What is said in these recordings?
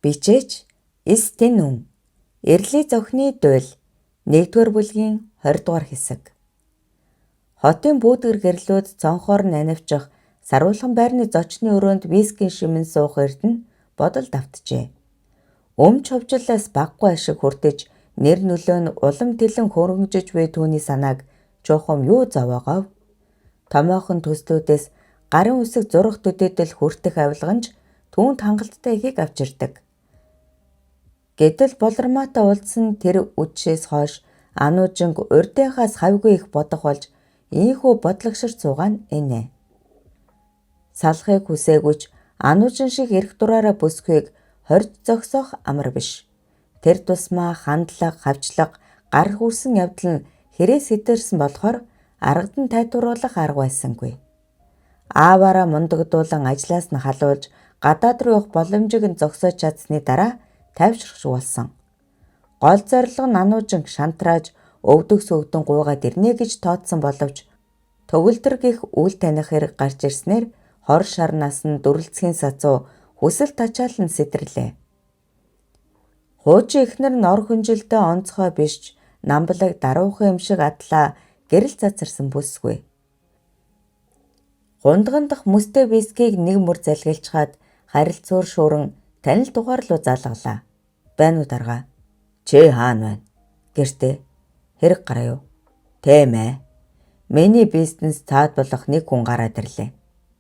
Бичээч Стенүн Эрлийн зохины дуйл 1-р бүлгийн 20 дугаар хэсэг. Хотын бүүдгэр гэрлүүд цонхоор нанивчих саруулхан байрны зочны өрөөнд вискийн шимэн суух эрдэнэ бодол давтжээ. Өмч хувьчлалаас баггүй ашиг хүртэж нэр нөлөө нь улам тэлэн хөрөнгөж буй түүний санааг чухам юу зовоогов. Томоохон төслүүдээс гарын үсэг зурх төдийдэл хүртэх авилганч түүнд хангалттай ихийг авчирдаг. Гэтэл болормоотой уулзсан тэр үдшээс хойш ануужинг урдынхаас хавьгүй их бодох болж ийхүү бодлогширч суугаа нь энэ. Салахыг хүсээгүйч ануужин шиг эрх дураараа бүсгүйг хорж зогсоох амар биш. Тэр тусмаа хандлага, хавчлага, гар хүрсэн явдал нь хэрэг сэтэрсэн болохоор аргадан тайтууруулах арга байсангүй. Ааваараа мундагдуулан ажлаас нь халуулж гадаад руу явах боломжийг нь зогсоож чадсны дараа тайвшрах болсон. Гол зорилго нь ануужинг шантрааж өвдөг сөгдөн гуугаад ирнэ гэж тооцсон боловч төгөлдөр гих үл таних хэрэг гарч ирснээр хор шарнаас нь дүрлцгийн сацуу хүсэл тачаал нь сэтэрлээ. Хуучин эхнэр нь ор хүнжилдээ онцгой биш намблаг даруухан юм шиг адлаа гэрэл цацарсан бүсгүй. Гундган дахь мөстэй вискийг нэг мөр залгилчхаад харилцуур шууран танил дугаар руу залгалаа. Байна уу дарга? Чи хаана байна? Гэртээ. Хэрэг гараа юу? Тийм ээ. Миний бизнес цаад болох нэг хүн гараад ирлээ.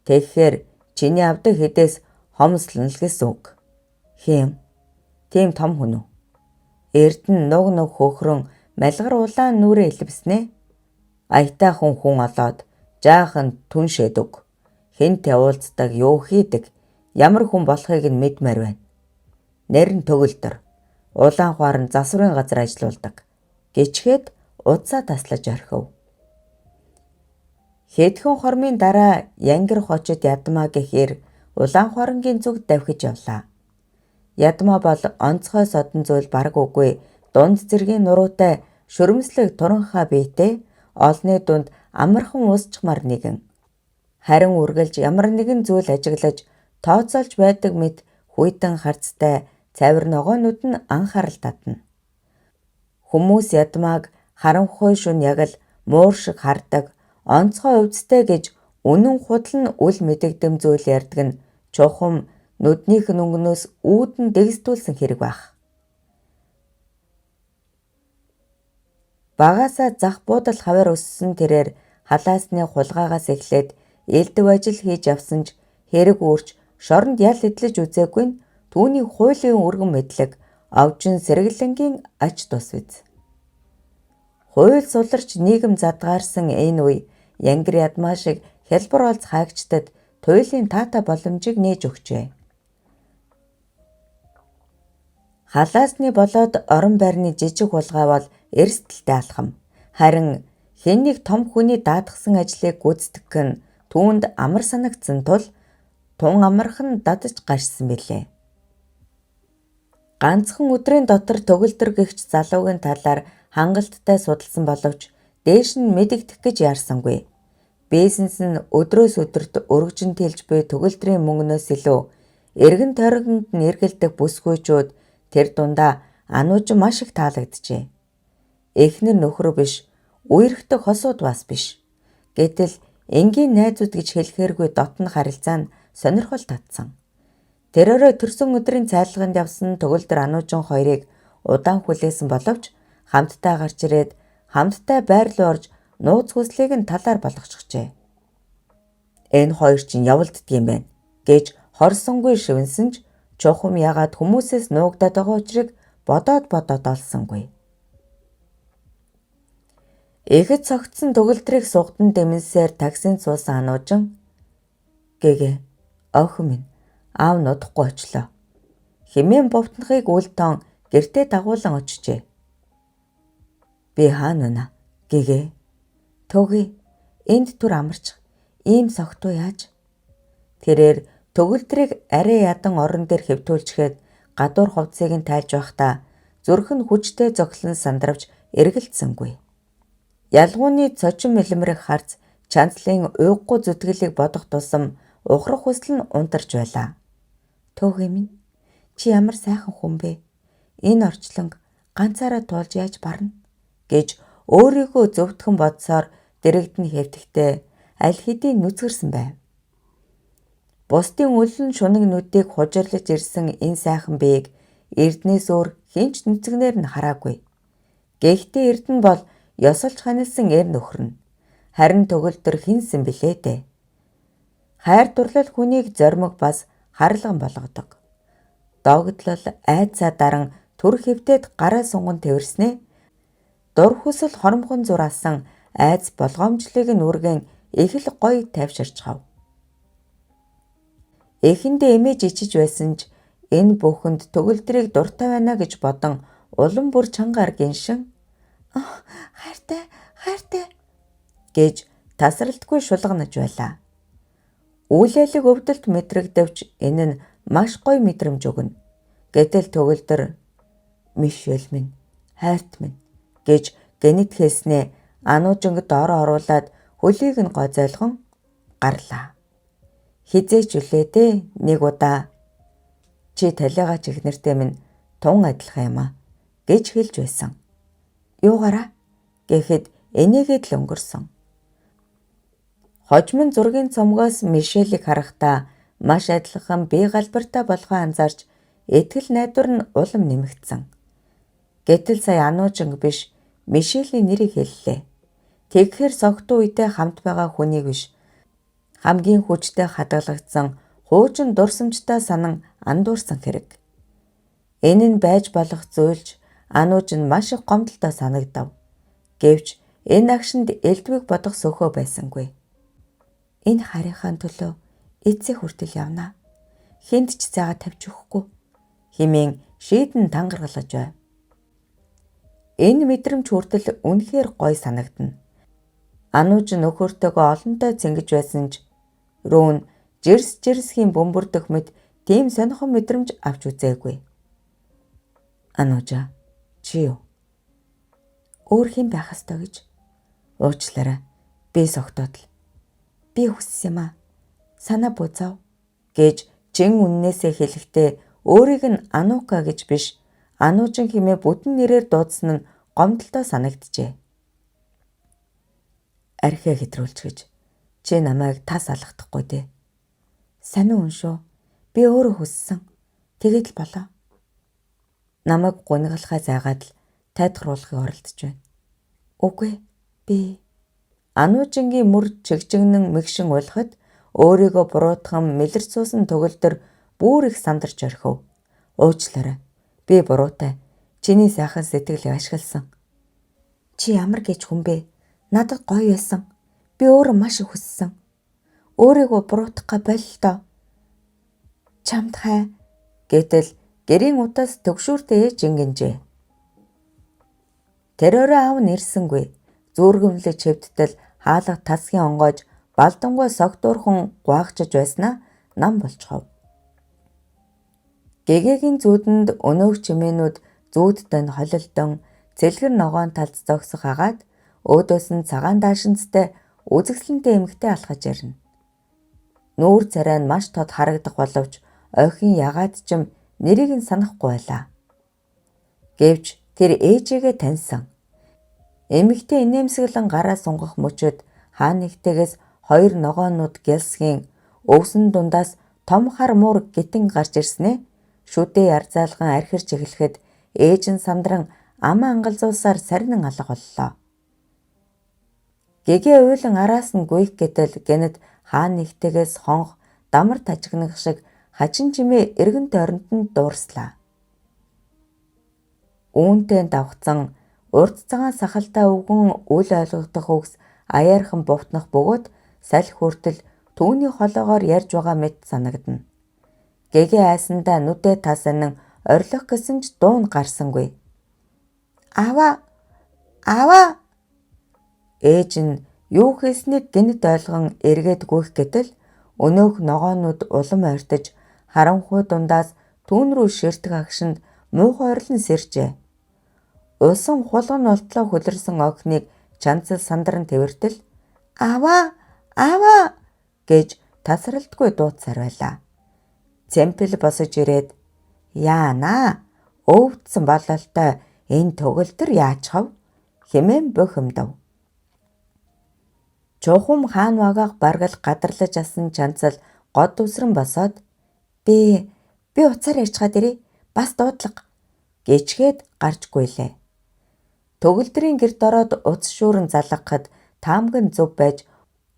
Тэгэхээр чиний авдаг хэдээс хомслно л гэсэн үг. Хим? Тийм том хүн үү? Эрдэнэ нуг хөхрөн малгар улаан нүрээ илвснэ. Аятайхан хүн олоод жаахан түншээд өг. Хинтээ уулздаг, юу хийдэг, ямар хүн болохыг нь мэдмээр байна. Нэр нь төгөлдөр. Улаан хуар нь засварын газар ажиллаулдаг. Гिचгээд удсаа таслаж орхив. Хэдхэн хормын дараа янгир хочод ядмаа гэхээр улаан хуарангийн зүгт давхиж явлаа. Ядмаа бол онцгой содон зүйл бараг үгүй дунд зэргийн нуруутай шөрөмслөг туранхаа биетэй олны дунд амархан уусчмар нэгэн. Харин үргэлж ямар нэгэн зүйл ажиглаж тооцоолж байдаг мэт хүйтэн харцтай цавир ногоонууд нь анхаарал татна. Хүмүүс ядмааг харанхуй шүн яг л муур шиг хардаг, онцгой өвцтэй гэж үнэн худал нь үл мэдэгдэм зүйл ярьдаг нь чухам нүднийх нь өнгнөөс үүдэн дэгстүүлсэн хэрэг байх. Багаасаа зах буудал хавар өссөн тэрээр халаасны хулгаагаас эхлээд элдв ажил хийж явсан ч хэрэг үүрч шоронд ял эдлэж үзээгүй нь түүний хуулийн өргөн мэдлэг овжин сэргэлэнгийн ач тус биз. Хууль суларч нийгэм задгаарсан энэ үе янгир ядмаа шиг хялбар олз хаагчдад туйлын таата боломжийг нээж өгчээ. Халаасны болоод орон байрны жижиг хулгай бол эрсдэлтэй алхам. Харин хэн нэг том хүний даатгсан ажлыг гүйцэтгэх нь түүнд амар санагдсан тул тун амархан дадаж гарчсан билээ. Ганцхан өдрийн дотор төгөлдөр гэгч залуугийн талаар хангалттай судалсан боловч дээш нь мэдэгдэх гэж яарсангүй. Бизнес нь өдрөөс өдөрт өргөжин тэлж буй төгөлдрийн мөнгнөөс илүү эргэн тойронд нь эргэлдэх бүсгүйчүүд тэр дундаа ануужин маш их таалагджээ. Эхнэр нөхөр биш, үерхдэг хосууд бас биш. Гэтэл энгийн найзууд гэж хэлэхээргүй дотн харилцаа нь сонирхол татсан. Тэрээрээ төрсөн өдрийн цайлганд явсан төгөлдөр ануужин хоёрыг удаан хүлээсэн боловч хамтдаа гарч ирээд хамтдаа байр руу орж нууц хүслийг нь талаар болгочихжээ. Энэ хоёр чинь явуулддаг юм байна гэж хорсонгүй шивнсэн ч чухам ягаад хүмүүсээс нуугдаад байгаа учрыг бодоод олсонгүй. Ихэд цогцсон төгөлдрийг сугдан дэмэнсээр таксинд суусан ануужин гэгээ охин минь аав нь удахгүй очлоо. Хэмээн бовтнохыг үл тоон гэртээ дагуулan очжээ. Би хаана байна гэгээ. Төги энд түр амарч ийм согтуу яаж? Тэрээр төгөлдрийг арай ядан орон дээр хэвтүүлчихэд гадуур хувцсыг нь тайлж байхдаа зүрх нь хүчтэй зогслон сандравж эргэлдсэнгүй. Ялгууны цочин мэлэмрэх харц чандлын уйггүй зүтгэлийг бодох тусам ухрах хүсэл нь унтарч байлаа. Төөгөө минь Чи ямар сайхан хүн бэ? Энэ орчлонг ганцаараа туулж яаж барна? Гэж өөрийгөө зөвтгөн бодсоор дэрэгдэн хэвтэхдээ аль хэдийн нүцгэрсэн байв. Бусдын өлөн шунаг нүдийг хужирлаж ирсэн энэ сайхан биеийг Эрдэнээс өөр хинч нүцгнээр нь хараагүй. Гэхдээ Эрдэнэ бол ёсолж ханилсан эр нөхөр нь. Харин төгөлдөр хинсэн билээ дээ. Хайр дурлал хүнийг зоримог бас харлаган болгодог. Догдлол айцаа даран түр хэвтээд гараа сунган тэрснээ дур хүсэл хоромхон зураасан айц болгоомжлыг нь үргэн их л гоё тайвширчхав. Эхэндээ эмээж ичиж байсан ч энэ бүхэнд төгөлдрийг дуртай байна гэж бодон улам бүр чангаар гиншин хайртай гэж тасралтгүй шулганаж байлаа. Үйл айлыг өвдөлт мэдрэгдэвч энэ нь маш гоё мэдрэмж өгнө. Гэтэл төгөлдөр Мишель минь, хайрт минь гэж гэнэт хэлснээ ануужинг доороо оруулаад хөлийг нь гойзойлгон гарлаа. Хизээч үлээ дээ нэг удаа чи талигаа чихнэртэй минь тун адилхан юм а гэж хэлж байсан. Юугаараа гэхэд энийгээд л өнгөрсөн. Хожмын зургийн цомгоос Мишелийг харахтаа маш адилхан бие галбартай болохоо анзаарч итгэл найдвар нь улам нэмэгдсэн. Гэтэл сая ануужинг биш Мишелийн нэрийг хэллээ. Тэгэхээр согтуу үедээ хамт байгаа хүнийг биш хамгийн хүчтэй хадгалагдсан хуучин дурсамжтай санан андуурсан хэрэг. Энэ нь байж болох зүйлж анууж нь маш их гомдолтой санагдав. Гэвч энэ агшинд элдвийг бодох сөхөө байсангүй. Энэ харийнхаа төлөө эцэг хүртэл явна. Хэнд ч цайгаа тавьж өгөхгүй хэмээн шийдэн тангаргалж байв. Энэ мэдрэмж хүртэл үнэхээр гоё санагдана. Анууж нөхөртөөгөө олонтой цэнгэж байсан ч рүүн жирсхийн бөмбөрдөх мэт тийм сонирхон мэдрэмж авч үзээгүй. Ануужа чи юу? Өөр хэн байх ёстой гэж? Уучлаарай. Би согтоод л. Би хүссэн юм а. Санаа буцаав гэж чин үннээсээ хэлэхдээ өөрийг нь Анука гэж биш Ануужин хэмээн бүтэн нэрээр дуудсан нь гомдолтой санагджээ. Архиа хэтрүүлж гэж чи намайг тас алгахдахгүй дээ. Санаа хүн шүү. Би өөрөө хүссэн. Тэгээд л болоо. Намайг гунигалахаа зайгаад л тайлхруулахыг оролдож байна. Үгүй би Ануужингийн мөр чигчигнэн мэгшин уйлахад өөрийгөө буруутган мэлэрч суусан төгөлдөр бүр их сандарч орхив. Уучлаарай. Би буруутай. Чиний сайхан сэтгэлийг ашигласан. Чи ямар гэж хүн бэ? Надад гоё байсан. Би өөрөө маш их хүссэн. Өөрийгөө буруутгах боллоо. Чамд хай. Гэтэл гэрийн утас төгшүүртэй жингэнжээ. Тэр орой аав нь ирсэнгүй. Зүүргэмлэж хэвдтэл хаалга тасгийн онгойж балдангуй согтуурхан гуайгчж байснаа нам болчихов. Гэгээгийн зүүдэнд өнөөх чимээнүүд зүүддэн холилдон цэлгэр ногоон талд зогсох хагаад өөдөөс нь цагаан даашинцтай үзэсгэлэнтэй эмэгтэй алхаж ирнэ. Нүүр царай нь маш тод харагдах боловч ойхин ягаад ч юм нэрийг нь санахгүй байлаа. Гэвч тэр ээжигээ таньсан. Эмэгтэй инээмсэглэн гараа сунгах мөчөд хаа нэгтээс хоёр ногоонууд гялсхийн өвсөн дундаас том хар муур гитэн гарч ирснээ шүдээ ярзаалган архирч эхлэхэд ээж нь сандран амаа ангалзуулсаар сарнин алга боллоо. Гэгээ уйлан араас нь гүйх гэтэл гэнэт хаа нэгтээс хонх дамар тажигнах шиг хачин чимээ эргэн тойронд нь дуурслаа. Үүнтэй давхцан урд цагаан сахалтай өвгөн үл ойлгох үгс аяархан бувтнах бөгөөд салхи хүртэл түүний холоогоор ярьж байгаа мэт санагдана. Гэгээ айсандаа нүдээ тасанан орилох гэсэн ч дуун гарсангүй. Аваа! Ээж нь юу хэлснийг гэнэт ойлгон эргээд гүйх гэтэл өнөөх ногоонууд улам ойртож харанхуй дундаас түүн рүү ширтэх агшинд муухай орлон сэржээ. Улсан хулган олтлоо хөлөрсөн охиныг чанцал сандран тэвэртэл аваа гэж тасралтгүй дууцаар байлаа. Цэмпэл босож ирээд Яана өвдсөн бололтой энэ төгөлдөр яачхав хэмээн бухимдав. Чухам хаан вагаах баргал гадарлаж асан Чанцал год үсрэн босоод би уцаар ярьцгаад ирээ. Бас дуудлага гэчгээд гарч гуйлээ. Төгөлдрийн гэрт ороод уц шүүрэн залгахад таамаг нь зөв байж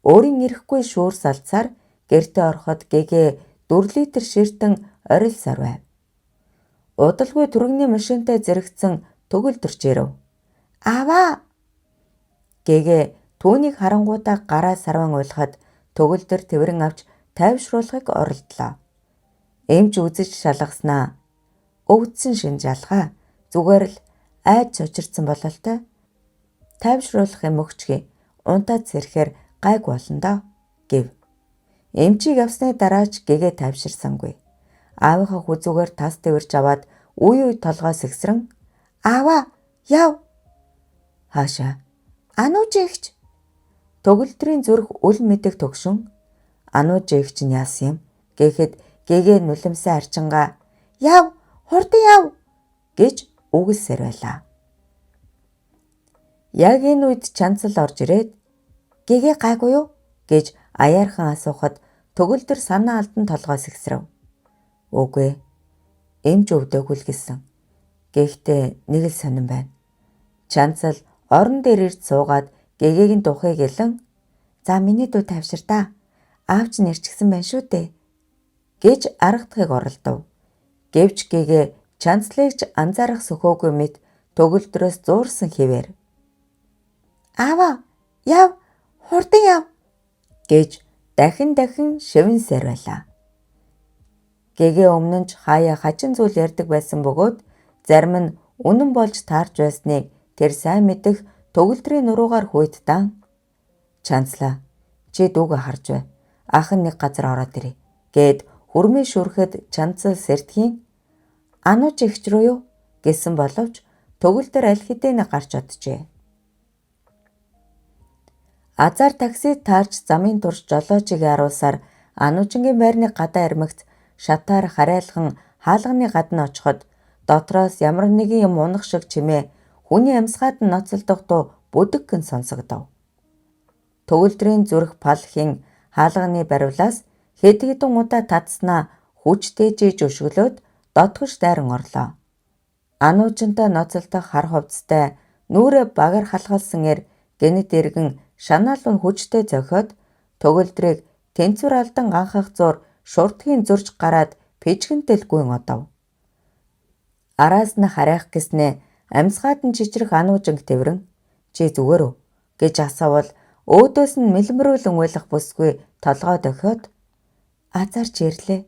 өөрийн ирэхгүй шүүр салцаар гэртээ ороход гэгээ 4 литр ширтэн орил сарвайв. Удалгүй түргэний машинтай зэрэгцэн төгөлдөрч ирэв. Аваа! Гэгээ түүнийг харангуудаа гараа сарван уйлахад төгөлдөр тэврэн авч тайвшруулахыг оролдлоо. Эмч үзэж шалгаснаа. Өвдсөн шин жалгаа зүгээр л айж цочирдсан бололтой. Тайвшруулах юм өгчхий. Унтаад сэрэхээр гайг болно доо гэв. Эмчийг авсны дараач гэгээ тайвширсангүй. Аавынхаа хүзүүгээр тас тэрч аваад үе толгоос ихсрэн "Аава, яв." Хаашаа? Анууж эгч. Төгөлдрийн зүрх үл мэдэх төгшин "Анууж эгч нь яасан юм?" гэхэд гэгээ нулимсан арчингаа "Яв, хурдан яв" гэж үгэлсээр байлаа. Яг энэ үед Чанцал орж ирээд "Гэгээ гайгүй юу?" гэж аяархан асуухад төгөлдөр санаа алдан толгоос ихсрэв. "Үгүй. Эмч өвдөөгүй л гэсэн. Гэхдээ нэг л сонирн байна." Чанцал орон дээр ирж суугаад гэгээг нь духыг гэлэн "За миний дүү тавшир та. Аавч нэрчгсэн байна шүү дээ." гэж аргадахыг оролдов. Гэвч гэгээ Чанцлыг ч анзаарах сөхөөгүй мэт төгөлдрөөс зуурсан хэвээр "Аава, яв, хурдан яв" гэж дахин шивнсээр байлаа. Гэгээ өмнө нь ч хаяа хачин зүйл ярьдаг байсан бөгөөд зарим нь үнэн болж таарч байсныг тэр сайн мэдэх төгөлдрийн нуруугаар хүйдтан "Чанцлаа, чи дүүгээ харж бай. Ах нь нэг газар ороод ирээ" гэд хүрмээ шүрхэд Чанцал сэртхийн "Анууж эгч рүү юу?" гэсэн боловч төгөлдөр аль хэдийн гарч оджээ. Азар таксид таарч замын турш жолоочийг харуулсаар Ануужингийн байрны гадаа ирмэгц шатаар харайлхан хаалганы гадна очиход дотроос ямар нэгэн юм унах шиг чимээ хүний амьсгаад нь ноцолдох дуу бүдэггэн сонсогдов. Төгөлдрийн зүрх палхийн хаалганы баривлаас хэд хэдэн удаа татснаа хүчтэй жийж өшгөлөөд дотгош дайран орлоо. Ануужинтай ноцолдох хар хувцастай нүрээ багаар халгалсан гэнэт иргэн шанаалуун хүчтэй зохиод төгөлдрийг тэнцвэр алдан анхах зуур шуртгийн зурж гараад пижгэнтэл гүйн одов. Араас нь харайх гэснээ амьсгаад нь чичрэх Ануужинг тэврэн "Чи зүгээр үү?" гэж асуувал өөдөөс нь мэлмрүүлэн уйлах бүсгүй толгой дохиод "Азар ч ирлээ.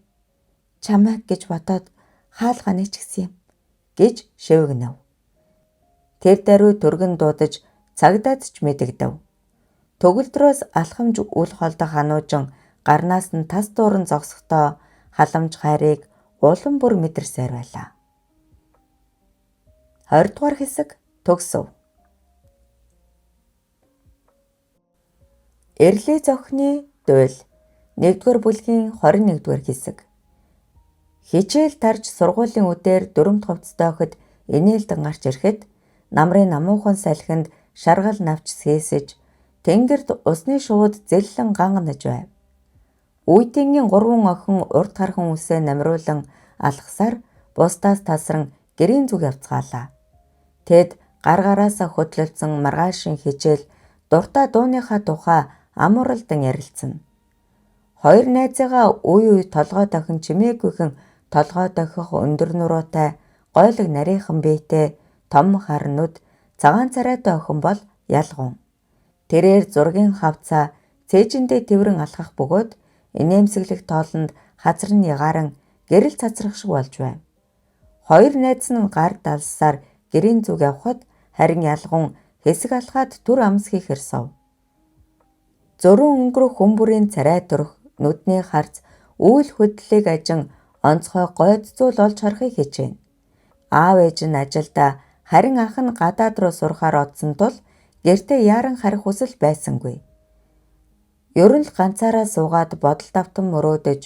Чамайг гэж бодоод хаалгаа нэчгсэн юм" гэж шивгэнэв. Тэр даруй түргэн дуудаж цагдаад ч мэдэгдэв. Төгөлдрөөс алхамж үл холдох Ануужин гарнаас нь тас дууран зогсохдоо халамж хайрыг улам бүр мэдэрсээр байлаа. 20 дугаар хэсэг төгсөв. Эрлийн зохины дуйл 1-р бүлгийн 21-р хэсэг. Хичээл тарж сургуулийн үдээр 4 хувцастай охид инээлдэн гарч ирэхэд намрын намуухан салхинд шаргал навч сээсэж тэнгэрд усны шувууд зэллэн гангнаж байв. Үйтэнгийн 3 охин урд хархан үсээ намруулан алхасаар бусдаас тасран гэрийн зүг явцгаалаа. Тэд гаргаараасаа хөдлөлдсөн маргаашин хичээл дуртай дууныхаа тухай амууралдан ярилцсан. Хоёр найзыгаа үе толгой дохин чимээгүйхэн толгой дохих өндөр нуруутай гойлог нарийнхан биетэй том харнууд цагаан царайтай охин бол ялгуун. Тэрээр зургийн хавцаа цээжиндээ тэврэн алхах бөгөөд инээмсэглэх тоолонд хазар нь ягааран гэрэл цацрах шиг болж байв. Хоёр найз нь гар далсаар гэрийн зүг явхад харин ялгуун хэсэг алхаад түр амсхийг хэрсав. Зурун өнгөрөх хүн бүрийн царай төрх нүдний харц үйл хөдлөлийг ажин онцгой гойд зүйл олж харахыг хичээнэ. Аав ээж нь ажилдаа харин ах нь гадаад руу сурахаар одсон тул гэртээ яаран харих хүсэл байсангүй. Ер нь л ганцаараа суугаад бодол давтан мөрөөдөж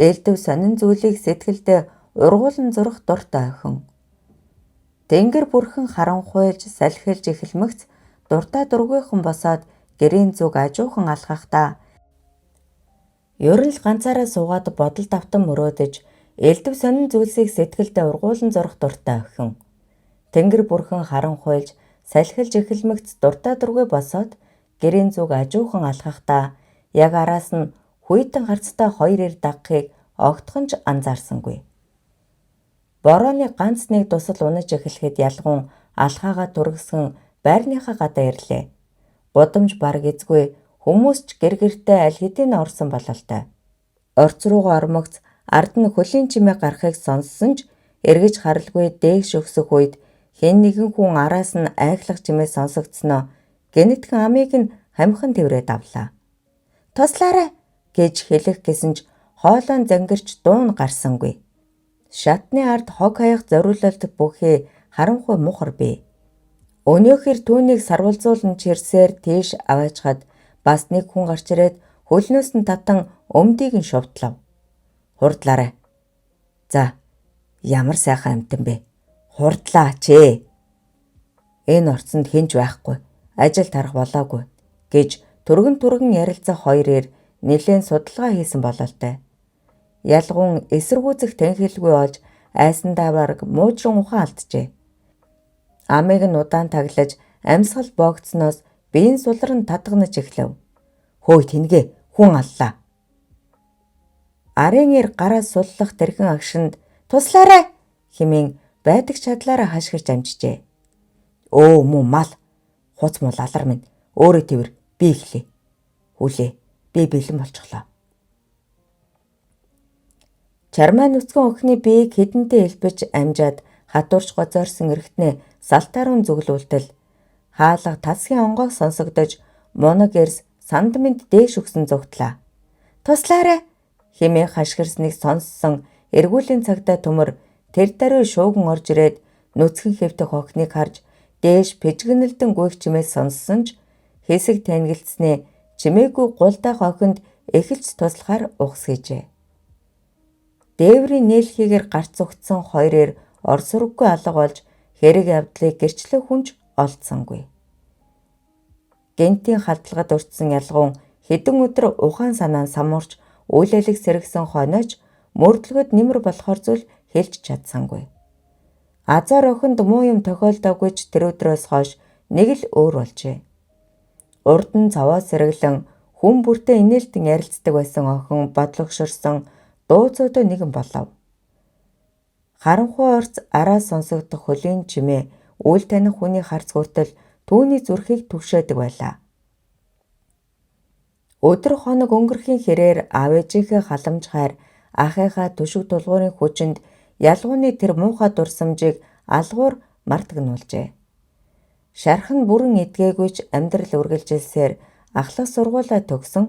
ээлдэв сонин зүйлийг сэтгэлдээ ургуулan зурах дуртай охин. Тэнгэр бүрхэн харанхуйлж салхилж эхэлмэгц дуртай дургүйхан босоод гэрийн зүг ажуухан алхахдаа ер нь л ганцаараа суугаад бодол давтан мөрөөдөж элдв сонин зүйлсийг сэтгэлдээ ургуулan зурах дуртай охин. Тэнгэр бүрхэн харанхуйлж салхилж эхэлмэгц дуртай дургүй босоод гэрийн зүг ажуухан алхахдаа яг араас нь хүйтэн харцтай хоёр ир дагахыг огтхон ч анзаарсангүй. Борооны ганц нэг дусал унаж эхлэхэд ялгуун алхаагаа тургасган байрныхаа гадаа ирлээ. Гудамж бараг эзгүй хүмүүс ч гэр гертээ аль хэдийн орсон бололтой. Орц руугаа ормогц ард нь хөлийн чимээ гарахыг сонссон ч эргэж харалгүй дээш өгсөх үед хэн нэгэн хүн араас нь айхлах чимээ сонсогдсноо гэнэтхэн амийг нь хамхан тэврээд авлаа. "Туслаарай" гэж хэлэх гэсэн ч хоолойн зангирч дуун гарсангүй. Шатны ард хог хаях зориулалт бүхий харанхуй мухар бий. Өнөөхөр түүнийг сарвалзуулан чирсээр тийш аваачхад бас нэг хүн гарч ирээд хөлнөөс нь татан өмдийг нь шувтлав. "Хурдлаарай." "За, ямар сайхан амтан бэ? Хурдлаа чээ." "Энэ орцонд хинж байхгүй, ажил тарах болоогүй" гэж түргэн ярилцах хоёр ир нэлээд судалгаа хийсэн бололтой. Ялгуун эсэргүүцэх тэнхэлгүй олж айсандаа бараг муужран ухаан алджээ. Амийг нь удаан таглаж амьсгал боогдсноос биеийн сулран татганаж эхлэв. "Хөөе тэнгээ, хүн аллаа." Арын ир гараас суллах тэрхэн агшинд "Туслаарай" хэмээн байдаг чадлаараа хашгирч амжжээ. "Өө муу мал, хуц мул алар минь, өөрөө тэрвэр, би эхлэе. Хүлээ, би бэлэн болчихлоо." Чармай нүцгэн охины биеийг хэдэнтэй элбэж амжаад хатуурч гозоорсон эргэтнээ салтаарун зүглүүлтэл хаалга тасгийн онгоог сонсогдож мунаг эрс санд мэд дээш өгсөн зүгтлаа. "Туслаарай" хэмээн хашгирсныг сонссон эргүүлийн цагдаа төмөр тэр даруй шууган орж ирээд нүцгэн хэвтэх охиныг харж дээш пижгэнэлдэн гүйх чимээ сонссон ч хэсэг танигдсны чимээгүй гулдах охинд эхэлж туслахаар ухсгийжээ. Дээврийн нээлхийгээр гарц угтсан хоёр ир орсороггүй алга болж хэрэг явдлыг гэрчлэх хүнч олдсонгүй. Гентийн халдлагад өртсөн ялгуун хэдэн өдөр ухаан санаан самуурч үйл алиг сэргсэн хойноч мөрдлөгөд нэмэр болохоор зүйл хэлж чадсангүй. Азар охинд муу юм тохиолдоогүй ч тэр өдрөөс хойш нэг л өөр болжээ. Урд нь цаваа сэргэлэн хүн бүртээ инээлтэн ярилцдаг байсан охин бодлогоширсон дуу цөөдөө нэгэн болов. Харанхуй орц араас сонсогдох хөлийн чимээ үйл таних хүний харц хүртэл түүний зүрхийг түгшээдэг байлаа. Өдөр хоног өнгөрхийн хэрээр аав ээжийнхээ халамж хайр ахыхаа түшиг тулгуурын хүчинд ялгууны тэр муухай дурсамжийг алгуур мартагнуулжээ. Шархан бүрэн эдгээгүй ч амьдрал үргэлжилсээр ахлах сургуулаа төгсөн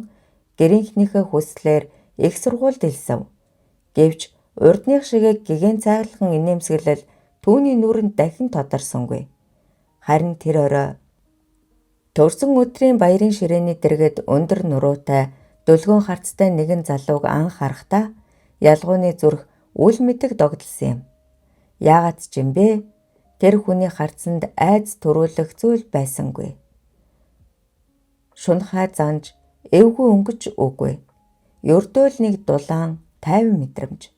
гэрийнхнийхээ хүслээр их сургуульд элсэв. Гэвч урдных шигээ гэгэн цайглан инээмсэглэл түүний нүрэнд дахин тодорсонгүй. Харин тэр орой төрсөн өдрийн баярын ширээний дэргэд өндөр нуруутай дөлгөөн харцтай нэгэн залууг анх харахтаа ялгууны зүрх үл мэдэг догдолсон юм. Яагаад ч юм бэ? Тэр хүний харцанд айц төрүүлэх зүйл байсангүй. Шунхай занж эвгүй өнгөч үгүй. Ердөөл нэг дулаан 50 мэдрэмж.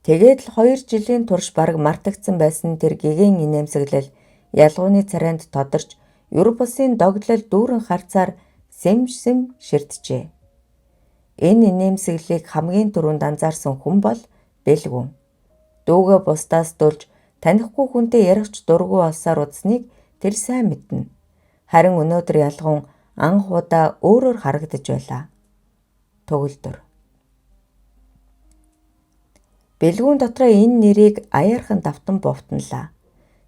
Тэгээд л 2 жилийн турш бараг мартагдсан байсан тэр гэгэн инээмсэглэл ялгууны царайнд тодорч ер бусын догдлол дүүрэн харцаар сэмшим ширтжээ. Энэ инээмсэглэлийг хамгийн түрүүнд анзаарсан хүн бол бэлгүн. Дүүгээ бусдаас дулж танихгүй хүнтэй ярихч дургүй олсоор удсныг тэр сайн мэднэ. Харин өнөөдөр ялгуун анх удаа өөрөөр харагдаж байлаа. Төгөлдөр. Бэлгүүн дотроо энэ нэрийг аяархан давтан бовтнолаа.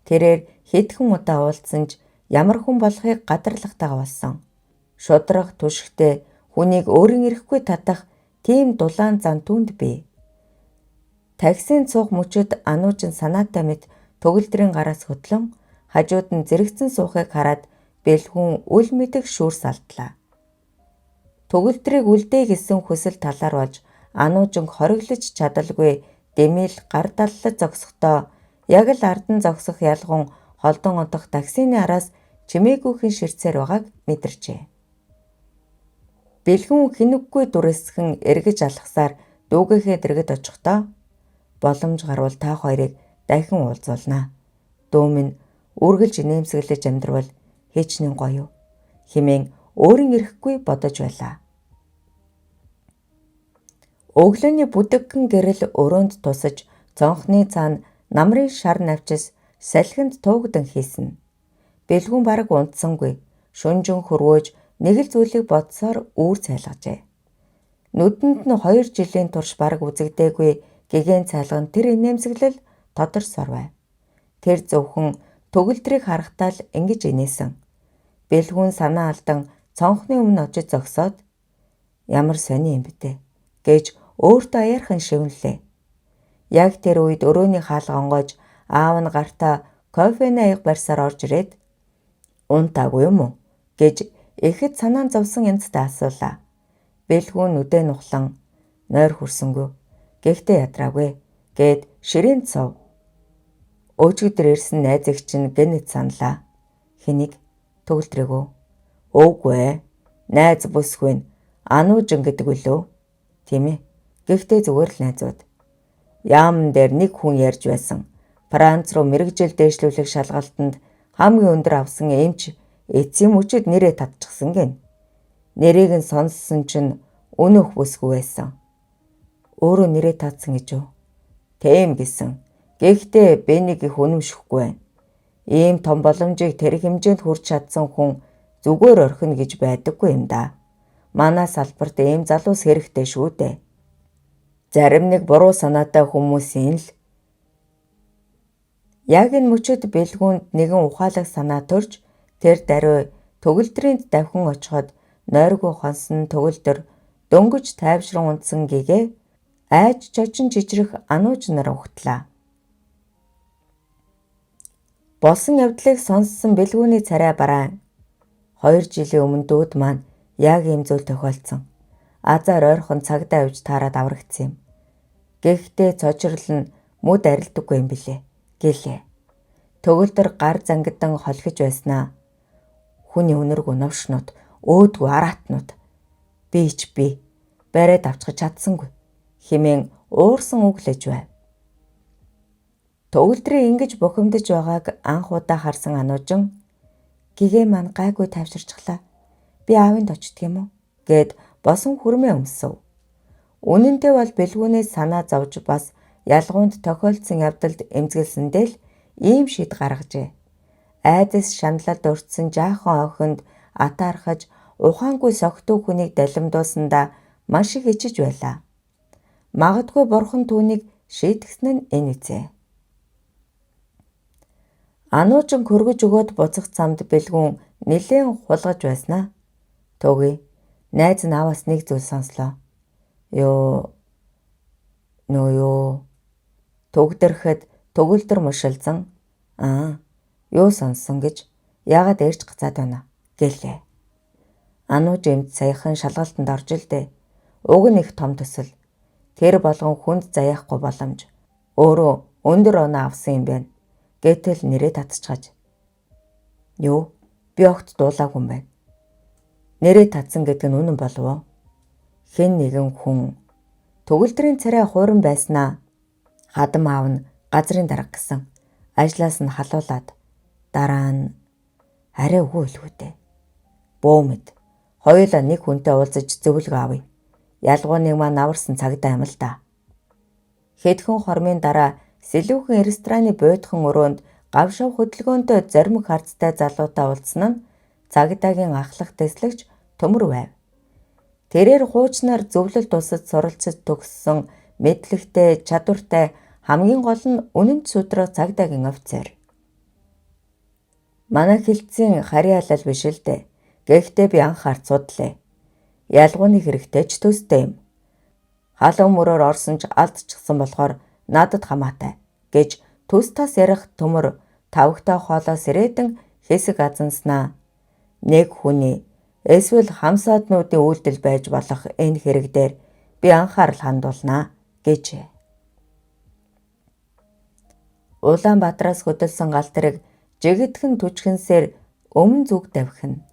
Тэрээр хэдхэн удаа уулзсан ч ямар хүн болохыг гадарлахтайгаа болсон. Шудрах түшигтэй хүнийг өөрийн ирэхгүй татах тийм дулаан зан түүнд бий. Таксийн цуух мөчөд ануужин санаатай мэт төгөлдрийн гараас хөтлөн хажууд нь зэрэгцэн суухыг хараад бэлгүүн үл мэдэг шүүрс алдлаа. Төгөлдрийг үлдээ гэсэн хүсэл талаар болж ануужинг хориглож чадалгүй Дэмэл гар даллаж зогсохдоо яг л ардан зогсох ялгун холдон унтах таксины араас чимээгүйхэн ширцээр байгааг мэдэрчээ. Бэлгүн хинэггүй дүрэсхэн эргэж алхасаар дүүгээхээ дэргэд очихдоо боломж гарвал та хоёрыг дахин уулзуулнаа. Дүү минь үргэлж нэмсэглэж амьдрал хээчнэн гоё хэмээн өөрийн ирэхгүй бодож байлаа. Өглөөний бүдэгхэн гэрэл өрөөнд тусаж цонхны цаана намрын шар навчис салхинд туугдан хийсэн. Бэлгүн бараг унтсангүй шүнжин хөрвөөж нэг л зүйлийг бодсоор үүр цайлгажээ. Нүдэнд нь 2 жилийн турш бараг үзэгдээгүй гэгээн цайлган тэр инээмсэглэл тодор сорвай. Тэр зөвхөн төгөлдрийг харахтаа л ингэж инээсэн. Бэлгүн санаа алдан цонхны өмнө очиж зогсоод ямар сони юм бэ те гэж өөртөө аяархан шивнэлээ. Яг тэр үед өрөөний хаалга онгойж аав нь гартаа кофены аяг барьсаар орж ирээд унтаагүй юм уу гэж ихэд санаан зовсон янзтай асуулаа. Бэлгүн нүдээ нухлан нойр хүрсэнгүй. Гэхдээ ядраагүй гэд ширээн цов. Өчигдөр ирсэн найзыг чинь гэнэт саналаа. Хэнийг? Төгөлдрөөгөө. Өөгүй ээ. Найз бүсгүй нь ануужин гэдэг үлөө. Тийм ээ. Гэхдээ зүгээр л найзууд. Яамн дээр нэг хүн ярьж байсан. Франц руу мэрэгжил дээшлүүлэх шалгалтанд хамгийн өндөр авсан эмч эцсийн мөчөд нэрээ татчихсан гин. Нэрийг нь сонссон чинь өнөөх бүсгүй байсан. Өөрөө нэрээ татсан гэж үү? Тийм гэсэн. Гэхдээ би нэг их үнэмшихгүй байна. Ийм том боломжийг тэр хэмжээнд хүрч чадсан хүн зүгээр орхино гэж байдаггүй юм да. Манай салбарт ийм залуус хэрэгтэй шүү дээ. Зарим нэг буруу санаатай хүмүүсийн л яг энэ мөчөд бэлгүүнд нэгэн ухаалаг санаа төрж тэр даруй төгөлдрийн давхин очиход нойргүй хонсон төгөлдөр дөнгөж тайвшран унтсан гэгээ айж чочин жижирэх анууч нар ухтлаа. Болсон явдлыг сонссон бэлгүүний царай бараан 2 жилийн өмнө дүүд маань яг ийм зүйл тохиолдсон. Азар ойрхон цагдаа авч таарад аврагдсан юм. Гэхдээ цочрол нь мүд арилдаггүй юм билээ. Гэлээ. Төгөлдөр гар зангидан холхиж байснаа. Хүний өнөргөө новшнууд, өөдгөө араатнууд. Би бариад авчиж чадсангүй. Хэмээн уурсан үглэж байв. Төгөлдрийн ингэж бухимдаж байгааг анх удаа харсан ануужин гэгээ маань гайгүй тайвширчглаа. Би аавынд очдөг юм уу? Гэд босон хүрмээ өмсөв. Үнэн дээр бол бэлгүүнээс санаа зовж бас ялгуунд тохиолдсон явдалд эмзэглэсэндээ л ийм шийд гаргажээ. Айдас шаналлад өртсөн жаахан охинд атаархаж ухаангүй согтуу хүнийг далимдуулсандаа маш их ичиж байлаа. Магадгүй бурхан түүнийг шийтгсэн нь энэ үзээ. Ануужин хөргөж өгөөд буцах замд бэлгүүн нэлээд хулгаж байснаа. Төгөө найз нь аваас нэг зүйл сонслоо. Төгдөрөхөд төгөлдөр мушилзан юу сонссон гэж яагаад ярьж гацаад байна гэлээ. Анууж эмд саяхан шалгалтанд орж л дээ. Уг нь их том төсөл. Тэр болгон хүнд заяахгүй боломж. Өөрөө өндөр оноо авсан юм байна. Гэтэл нэрээ татчихаж. Би огт дуулаагүй юм байна. Нэрээ татсан гэдэг нь үнэн болов уу? Хэн нэгэн хүн төгөлдрийн царай хууран байснаа хадам аав нь газрын дарга гэсэн. Ажлаас нь халуулаад дараа нь арай өгөөлгүйтэй. Бөөмэд хоёулаа нэг хүнтэй уулзаж зөвлөгөө авъя. Ялгууныг маань аварсан цагдаа юм л да. Хэдхэн хормын дараа сэлүүхэн рестораны буйдхан өрөөнд гавшав хөдөлгөөнтэй зоримог хардтай залуутай уулзсан нь цагдаагийн ахлах дэслэгч төмөр байв. Тэрээр хуучнаар зөвлөлт усад суралцж төгссөн мэдлэгтэй, чадвартай, хамгийн гол нь үнэнд судрах цагдаагийн офицер. Манай хэлтсийн харийн алал биш л дээ. Гэхдээ би анхаарч судлаа. Ялгууны хэрэгтэй ч төстэй юм. Халуун мөрөөр орсон ч алдчихсан болохоор надад хамаатай гэж төс тас ярих төмөр тавгтай хоолоос ирээдэн хэсэг азанснаа. Нэг хүний эсвэл хамсааднуудын үйлдэл байж болох энэ хэрэг дээр би анхаарал хандуулнаа гэжээ. Улаанбаатараас хөдөлсөн галтрыг жигдхэн түчхэнсээр өмнө зүг давхина.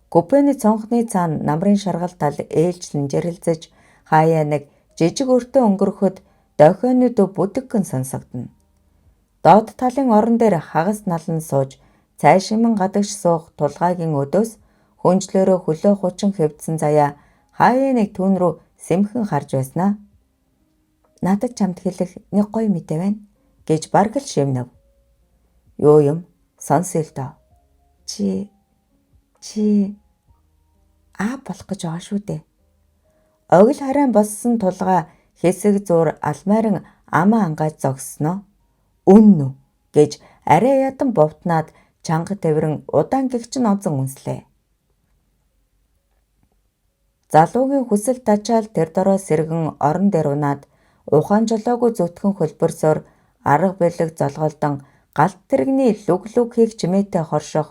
Купений цонхны цаана намрын шаргал тал ээлжлэн жирэлзэж хаяа нэг жижиг өртөө өнгөрөхөд дохионы дөө бүдэгхэн сонсогдно. Доод талын орон дээр хагас налан сууж цайшинман гадагш суух тулгайгийн өдөөс хүнжлөөрөө хөлөө хучин хэвдсэн заяа хаяа нэг түүн рүү сэмхэн харж байснаа. Надад чамд хэлэх нэг гоё мэдээ байна гэж бараг л шивнэв. Юу юм? Сонсъё л доо. Чи болох гэж байгаа шүү дээ. Огил харайн боссон тулгаа хэсэг зуур алмайран амаа ангааж зогссноо. Үнэн үү гэж арай ядан бовтнаад чанга тавиран удаан гэгчин онцон үнслээ. Залуугийн хүсэл тачаал тэр дороо сэргэн орон дээр унаад ухаан жолоогүй зүтгэн хөлбөрсөөр арга бэлэг золголдон галт тэрэгний лүг хийх чимээтэй хоршох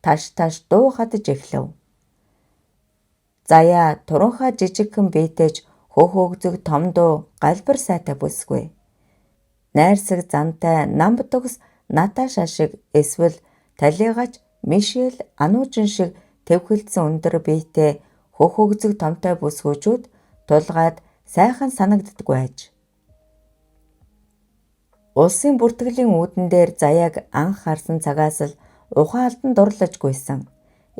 таш дуу хадаж эхлэв. Заяа туранхаа жижигхэн биетэйж хөхөөгзөг том дуу галбар сайтай бүсгүй. Найрсаг зантай намб төгс Наташа шиг эсвэл Талигач Мишель Анужин шиг тэвхэлдсэн өндөр биетэй хөхөөгзөг томтой бүсгүүчүүд тулгаад сайхан санагддаггүй аж. Улсын бүртгэлийн үүдэн дээр заяаг анх харсан цагаас л ухаан алдан дурлаж гүйсэн.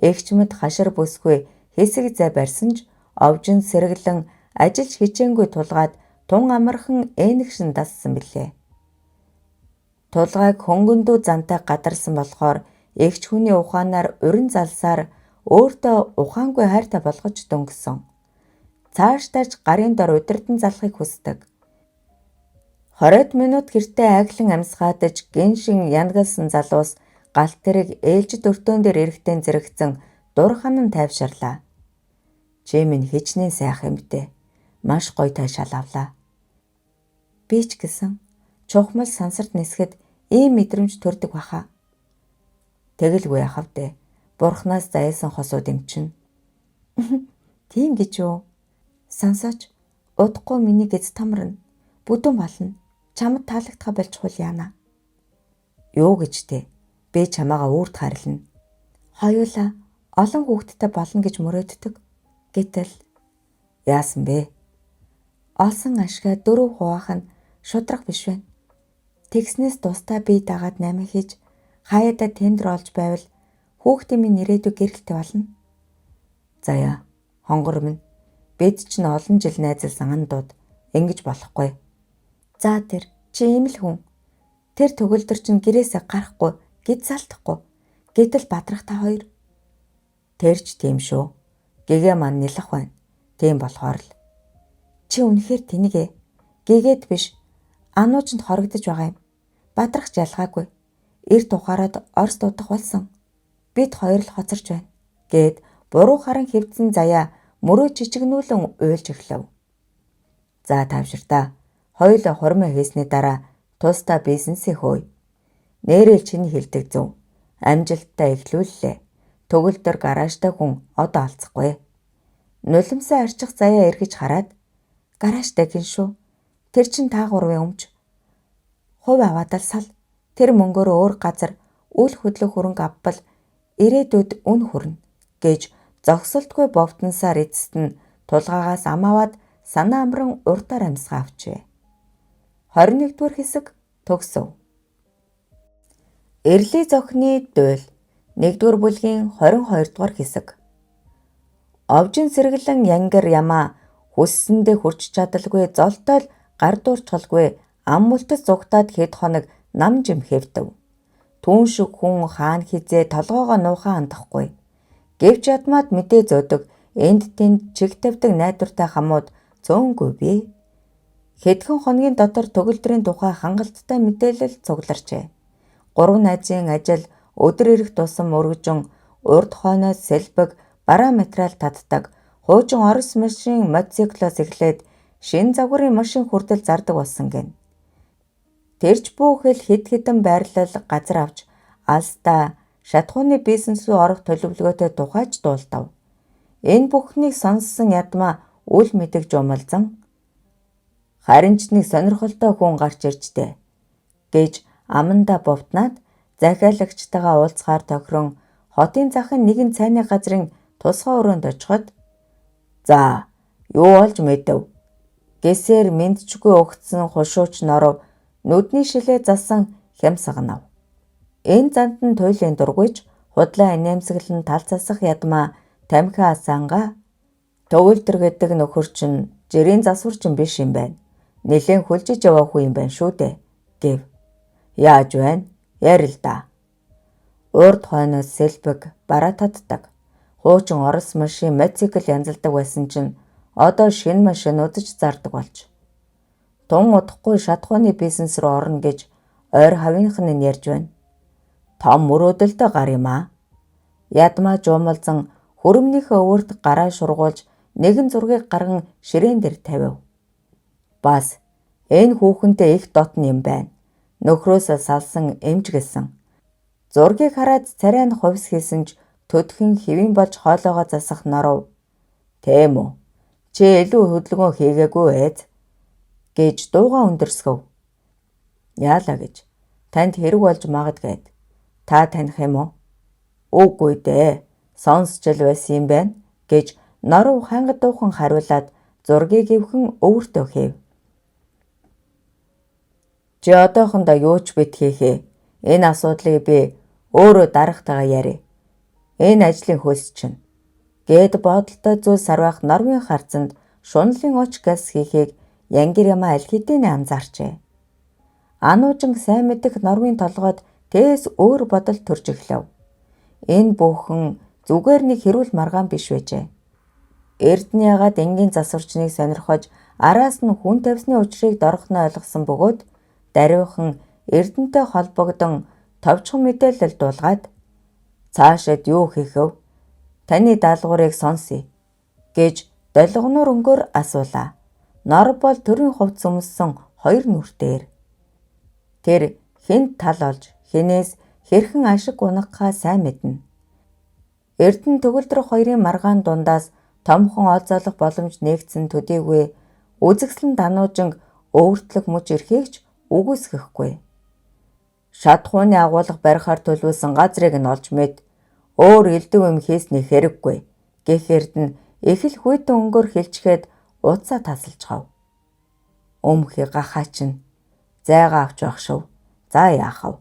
Эгчмэд хашир бүсгүй хэсэг зай барьсан ч овжин сэргэлэн ажиллаж хичээнгүй тулгаад тун амархан ээнэгшин дассан билээ. Тулгааг хөнгөндөө зантай гадарсан болохоор эгч хүний ухаанаар урин залсаар өөртөө ухаангүй хайртай болгож дөнгөсөн. Цаашдаач гарын дор удирдан залахыг хүсдэг. 20 минут гэртээ айглан амьсгаадаж гиншин янгалсан залуус галт тэрэг ээлжид өртөөн дээр эрэхтэн зэрэгцэн дурханан тайвширлаа. Чи минь хичнээн сайхан юмтэй. Маш гоё тайшаал авлаа. Би ч гэсэн чухмал сансарт нисгэд ийм мэдрэмж төрдөг баха. Тэгэлгүй яхав дээ. Бурхнаас заяасан хосууд юм чинь. Тийм гэж юу? Сансаач удахгүй миний гэз тамарна. Бүдүүн болно. Чамд таалагдхаа болчихвол яана. Юу гэж дээ? Би чамаага үрд харилна. Хоёулаа олон хүүхэдтэй болно гэж мөрөөддөг. Гэтэл яасан бэ? Олсон ашгаа 4 хуваах нь шудраг биш байна. Тэгснээс тусдаа би дагаад 8 хийж хаяада тендер олж байвал хүүхдийн минь ирээдүйг гэрэлтэй болно. Заяа, хонгор минь бид ч н олон жил найзалсан андууд ингэж болохгүй. За тэр чи ийм л хүн. Тэр төгөлдөр чинь гэрээсээ гарахгүй, гид салтахгүй. Гэтэл бадрах та хоёр. Тэрч тийм шүү. Гэгээ мань нэлэх байна. Тийм болохоор л. Чи үнэхээр тэнийгээ. Гэгээд биш. Ануучинд хорогдож байгаа юм. Бадрахч ялгаагүй. Эрт ухаарад орс дуудах болсон. Бид хоёр л хоцорч байна. Гэд буруу харан хэвдсэн заяа мөрөө чичигнүүлэн уйлж эхлэв. За тавширтаа. Хоёулаа хормоо хийсний дараа тусдаа бизнесээ хөөе. Нээрэл чиний хэлдэг зөв. Амжилттай эхлүүллээ. Төгөлдөр гараажтай хүн одоо алцахгүй. Нулимсаа арчих заяа эргэж хараад гараажтай гин шүү. Тэр чин та гурвын өмч. Хувь аваад л сал. Тэр мөнгөөр өөр газар үл хөдлөх хөрөнгө авбал ирээдүйд үн хүрнэ гэж зогсолтгүй бовтонсаар эцэст нь тулгаагаас ам аваад санаа амран урдаар амьсгаа авчээ. 21-р хэсэг төгсөв. Эрлийн зохины дуйл 1-р бүлгийн 22-р хэсэг. Овжин сэргэлэн янгар ямаа хүссэндээ хүрч чадалгүй золтой гар дуурчгалгүй ам мөлтөс зугтаад хэд хоног нам жим хэвдэв. Түүн шиг хүн хаан хизээ толгоогоо нуухаа хандахгүй. Гэвч ядмаад мэдээ зөөдөг энд тэнд чиг тавьдаг найдвартай хамууд цөөнгүй бий. Хэдхэн хоногийн дотор төгөлдрийн тухай хангалттай мэдээлэл цугларчээ. 3 найзын ажил өдөр ирэх тусам өргөжин урд хойноос сэлбэг бараа материал татдаг хуучин орос машин мотоциклоос эхлээд шин загварын машин хүртэл зардаг болсон гэн. Тэрч бүхэл хэд хэдэн байрлал газар авч алстаа шатхууны бизнес рүү орох төлөвлөгөөтэй тухайч дуулдав. Энэ бүхнийг сонссон ядмаа үл мэдэг жумалзан харин ч нэг сонирхолтой хүн гарч иржтэй гэж аманда бовтнаад захиалагчтайгаа уулзахаар тохирон хотын захын нэгэн цайны газрын тусгай өрөөнд очиход "За, юу болж мэдэв?" гэсээр мэдчгүй өгцсөн хушууч норов нүдний шилээ зассан хямсагнав. Энэ занд нь туйлын дургүйж худлаа инээмсэглэн тал засах ядмаа тамхи асаангаа "Төгөлдөр гэдэг нөхөр чинь жирийн засвар чинь биш юм байна. Нилээн хүлжиж яваа хүү юм байна шүү дээ" гэв. "Яаж байна? Яри л да." Урд хойноос сэлбэг бараа татдаг. Хуучин орос машин мотоцикл янзалдаг байсан чинь одоо шинэ машин удаж зардаг болж. Тун удахгүй шатхууны бизнес руу орно гэж ойр хавийнхан нь ярьж байна. Том мөрөөдөлтөй гар юм аа. Ядмаа жуумалзан хөрөмнийхөө өөрт гараа шургуулж нэгэн зургийг гарган ширээн дээр тавив. Бас энэ хүүхэнтэй их дотн юм байна. Нөхрөөсөө салсан эмчгэлсэн. Зургийг хараад царай нь хувьс хийсэн ч төдхөн хэвэн болж хоолоогоо засах норов. "Тийм үү? Чи илүү хөдөлгөөн хийгээгүй ээ" гэж дуугаа өндөрсгөв. "Яалаа гэж танд хэрэг болж магадгээд. Та таних юм уу?" "Үгүй дээ. Сонсч л байсан юм байна" гэж норов ханга дуухан хариулаад зургийг ивхэн өвөртөө хийв. "Чи одоохондоо юу ч бит хийхээ. Энэ асуудлыг би өөрөө дарагтайгаа ярив. Энэ ажлын хөлс чинь" гэд бодолтой зүйл сарвайх норвын харцанд шунлын оч газ хийхийг Янгир ямаа аль хэдийн анзаарчээ. Ануужинг сайн мэдэх норвын толгойд тээс өөр бодол төрж эхлэв. Энэ бүхэн зүгээр нэг хэрүүл маргаан биш байжээ. Эрдэнэ ягаад энгийн засварчныг сонирхож араас нь хүн тавьсны учрыг дорхно ойлгосон бөгөөд даруйхан Эрдэнэтэй холбогдсон товчхон мэдээлэл дуулгаад "Цаашид юу хийх вэ? Таны даалгаврыг сонсъё" гэж долгоноор өнгөөр асуулаа. Нор бол төрийн хувцс өмссөн хоёр нүртээр. Тэр хэнд тал олж хинээс хэрхэн ашиг унахаа сайн мэднэ. Эрдэнэ төгөлдөр хоёрын маргаан дундаас томхон олзоолох боломж нээгдсэн төдийгүй үзэгслэн дануужинг өвөртлөг мөч эрхийг ч үгүйсгэхгүй. Шатхууны агуулга барихаар төлөвлөсөн газрыг нь олж мэд өөр элдв юм хийсний хэрэггүй гэхээрд нь их л хүйтэн өнгөөр хэлчихэд утсаа тасалжхав. "Өмхий гахаа чинь зайгаа авч байх шив. За яах вэ?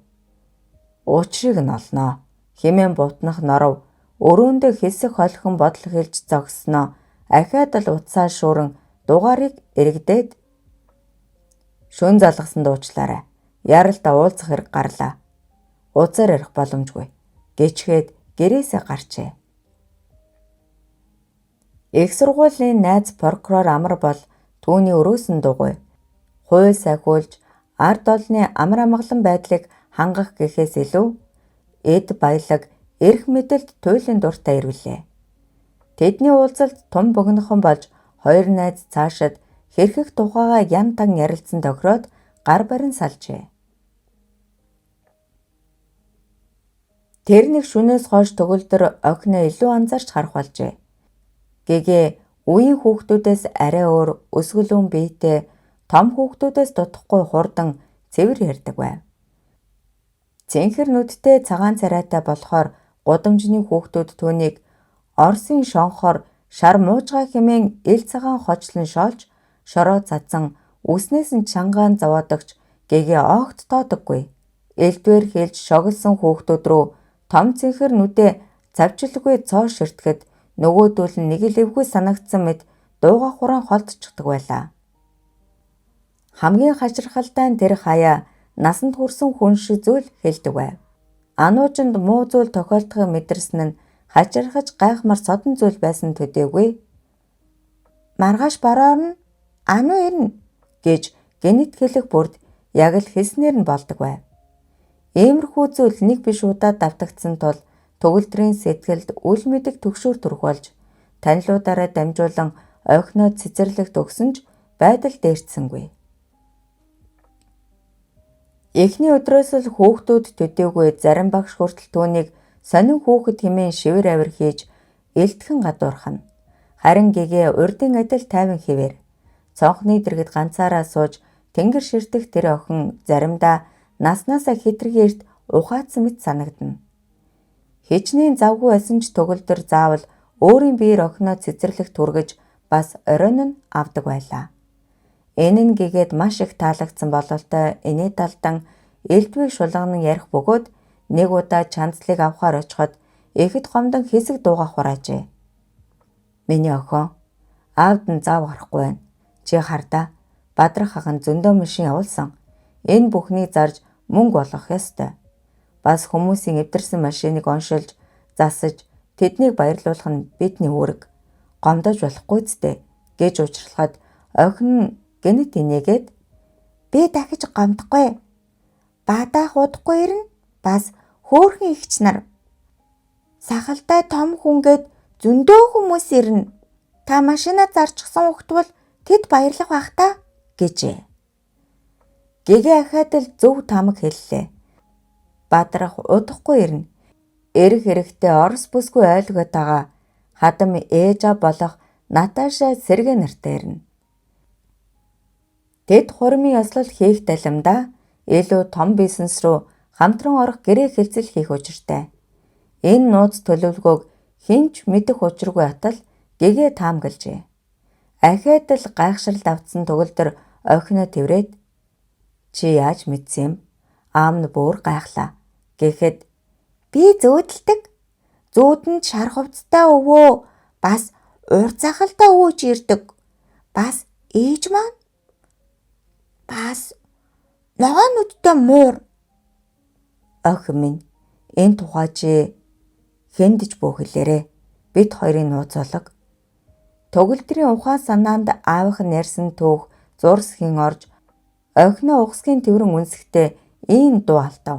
Учрыг нь олноо" хэмээн бутнах норов өрөөндөө хэсэг холхон бодол хэлж зогссноо ахиад л утсаа шууран дугаарыг эргдээд "Шүн залгасан дуучлаарай. Яралдаа уулзах хэрэг гарлаа. Уцаар ярих боломжгүй" гэчгээд гэрээсээ гарчээ. Их сургуулийн найз прокурор амар бол түүний өрөөсөн дугуй. Хууль сахиулж ард олны амар амгалан байдлыг хангах гэхээс илүү эд баялаг эрх мэдэлд туйлын дуртай ирвэлээ. Тэдний уулзалд тун богинохон болж хоёр найз цаашид хэрхэх тухайгаа ян тан ярилцсан тохироод гар барин салжээ. Тэр нэг шөнөөс хойш төгөлдөр охиноо илүү анзаарч харах болжээ. Гэгээ үеийн хүүхдүүдээс арай өөр өсгөлүүн биетэй том хүүхдүүдээс дутхгүй хурдан цэвэр ярьдаг байв. Цэнхэр нүдтэй цагаан царайтай болохоор гудамжны хүүхдүүд түүнийг Оросын шонхоор шар муужгаа хэмээн ил цагаан хочлон шоолж шороо цадсан үснээс нь чангаан зовоодогч гэгээ огт тоодоггүй. Элдвэр хэлж шоглсон хүүхдүүд рүү том цэнхэр нүдээ цавчлгүй цоо ширтгэхэд нөгөөдөл нь нэг л эвгүй санагдсан мэт дууга хураан холдчихдаг байлаа. Хамгийн хачирхалтай нь тэр хаяа насанд хүрсэн хүн шиг зүйл хэлдэг байв. Ануужинд муу зүйл тохиолдохыг мэдэрсэн нь хачирхаж гайхмар содон зүйл байсан төдийгүй "Маргааш бороо орно, ануу ирнэ" гэж гэнэт хэлэх бүрд яг л хэлснээр нь болдог байв. Иймэрхүү зүйл нэг биш удаа давтагдсан тул төгөлдрийн сэтгэлд үл мэдэг төгшөөр төрөх болж танилуудаараа дамжуулан охиноо цэцэрлэгт өгсөн ч байдал дээрчсэнгүй. Эхний өдрөөс л хүүхдүүд төдийгүй зарим багш хүртэл түүнийг сонин хүүхэд хэмээн шивэр авир хийж элдхэн гадуурхана. Харин гэгээ урдын адил тайван хэвээр цонхны дэргэд ганцаараа сууж тэнгэр ширтэх тэр охин заримдаа наснаасаа хитргээрт ухаацсан мэт санагдана. Хичнээн завгүй байсан ч төгөлдөр заавал өөрийн биеэр охиноо цэцэрлэх түргэж бас оройн нь авдаг байлаа. Энэ нь гэгээд маш их таалагдсан бололтой инээ талдан элдвийг шулган ярих бөгөөд нэг удаа чанцлыг авахаар очиход ихэд гомдон хэсэг дуугах хураажээ. Миний охин, аавд нь зав гарахгүй байна. Чи хардаа, Бадрах ах нь зөндөө машин явуулсан. Энэ бүхнийг зарж мөнгө олгох ёстой. Бас хүмүүсийн эвдэрсэн машиныг оншилж, засаж, тэднийг баярлуулах нь бидний үүрэг. Гомдож болохгүй зү гэж уучлахад охин гэнэт инээгээд би дахиж гомдохгүй. Бадаах удахгүй ирнэ. Бас хөөхөн ихч нар. Сахалтай том хүнгээд зөндөө хүмүүс ирнэ. Та машинаа зарчихсан хөхт бол тэд баярлах байх та гэжээ. Гэгээ ахаад л зөв тамаг хэллээ. Бадрах удахгүй ирнэ. Эрэх эрэхтэй орос бүсгүй ойлгоод байгаа хадам ээж аав болох Наташа Сэргэ нартай ирнэ. Тэд хурмын ёслол хийх далимдаа илүү том бизнес руу хамтран орох гэрээ хэлцэл хийх учиртай. Энэ нууц төлөвлөгөөг хинч мэдэх учиргүй атал гэгээ таамаглажээ. Ахаад л гайхшралд автсан төгөлдөр охиноо тэврээд чи яаж мэдсэн юм? Аав нь бүр гайхлаа. Гэхэд би зөөдөлдөг. Зүүдэнд шар хувцтай өвөө, бас урт захалтай өвөөж ирдэг. Бас ээж маань. Бас ногоонуудтай муур. Охин минь, энэ тухай чи хэндэж бөөхлээрээ бид хоёрын нууцолог. Төгөлдрийн ухаан санаанд аавах нь ярьсан түүх зурсхийн орж охиноо ухсхийн тэврэн үнсэхдээ ийм дуу алдав.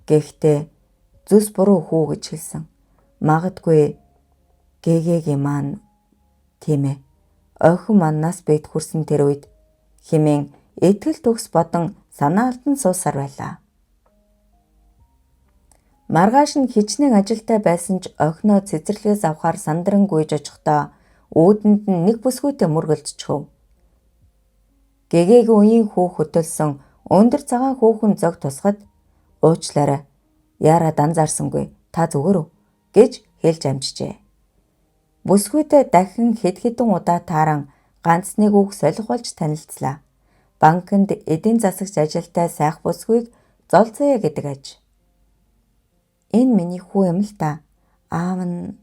Гэхдээ зүс буруу хүү гэж хэлсэн. Магадгүй гэгээгийн маань тийм ээ. Охин маань нас бэд хүрсэн тэр үед хэмээн итгэл төгс бодон санаа алдан суусаар байлаа. Маргааш нь хичнээн ажилтай байсан ч охиноо цэцэрлэгээс авахаар сандран гүйж очихдоо өөдөнд нь нэг бүсгүйтэй мөргөлдчихөв. Гэгээгийн үеийн хүүх хөтөлсөн өндөр цагаан хүүхэн зог тусахад уучлаарай. Яарад анзаарсангүй. Та зүгээр үү гэж хэлж амжжээ. Бүсгүйтэй дахин хэд хэдэн удаа тааран ганц нэг үг солих болж танилцлаа. Банкнд эдийн засагч ажилтай сайх бүсгүйг Золзая гэдэг аж. Энэ миний хүү юм л та. Аав нь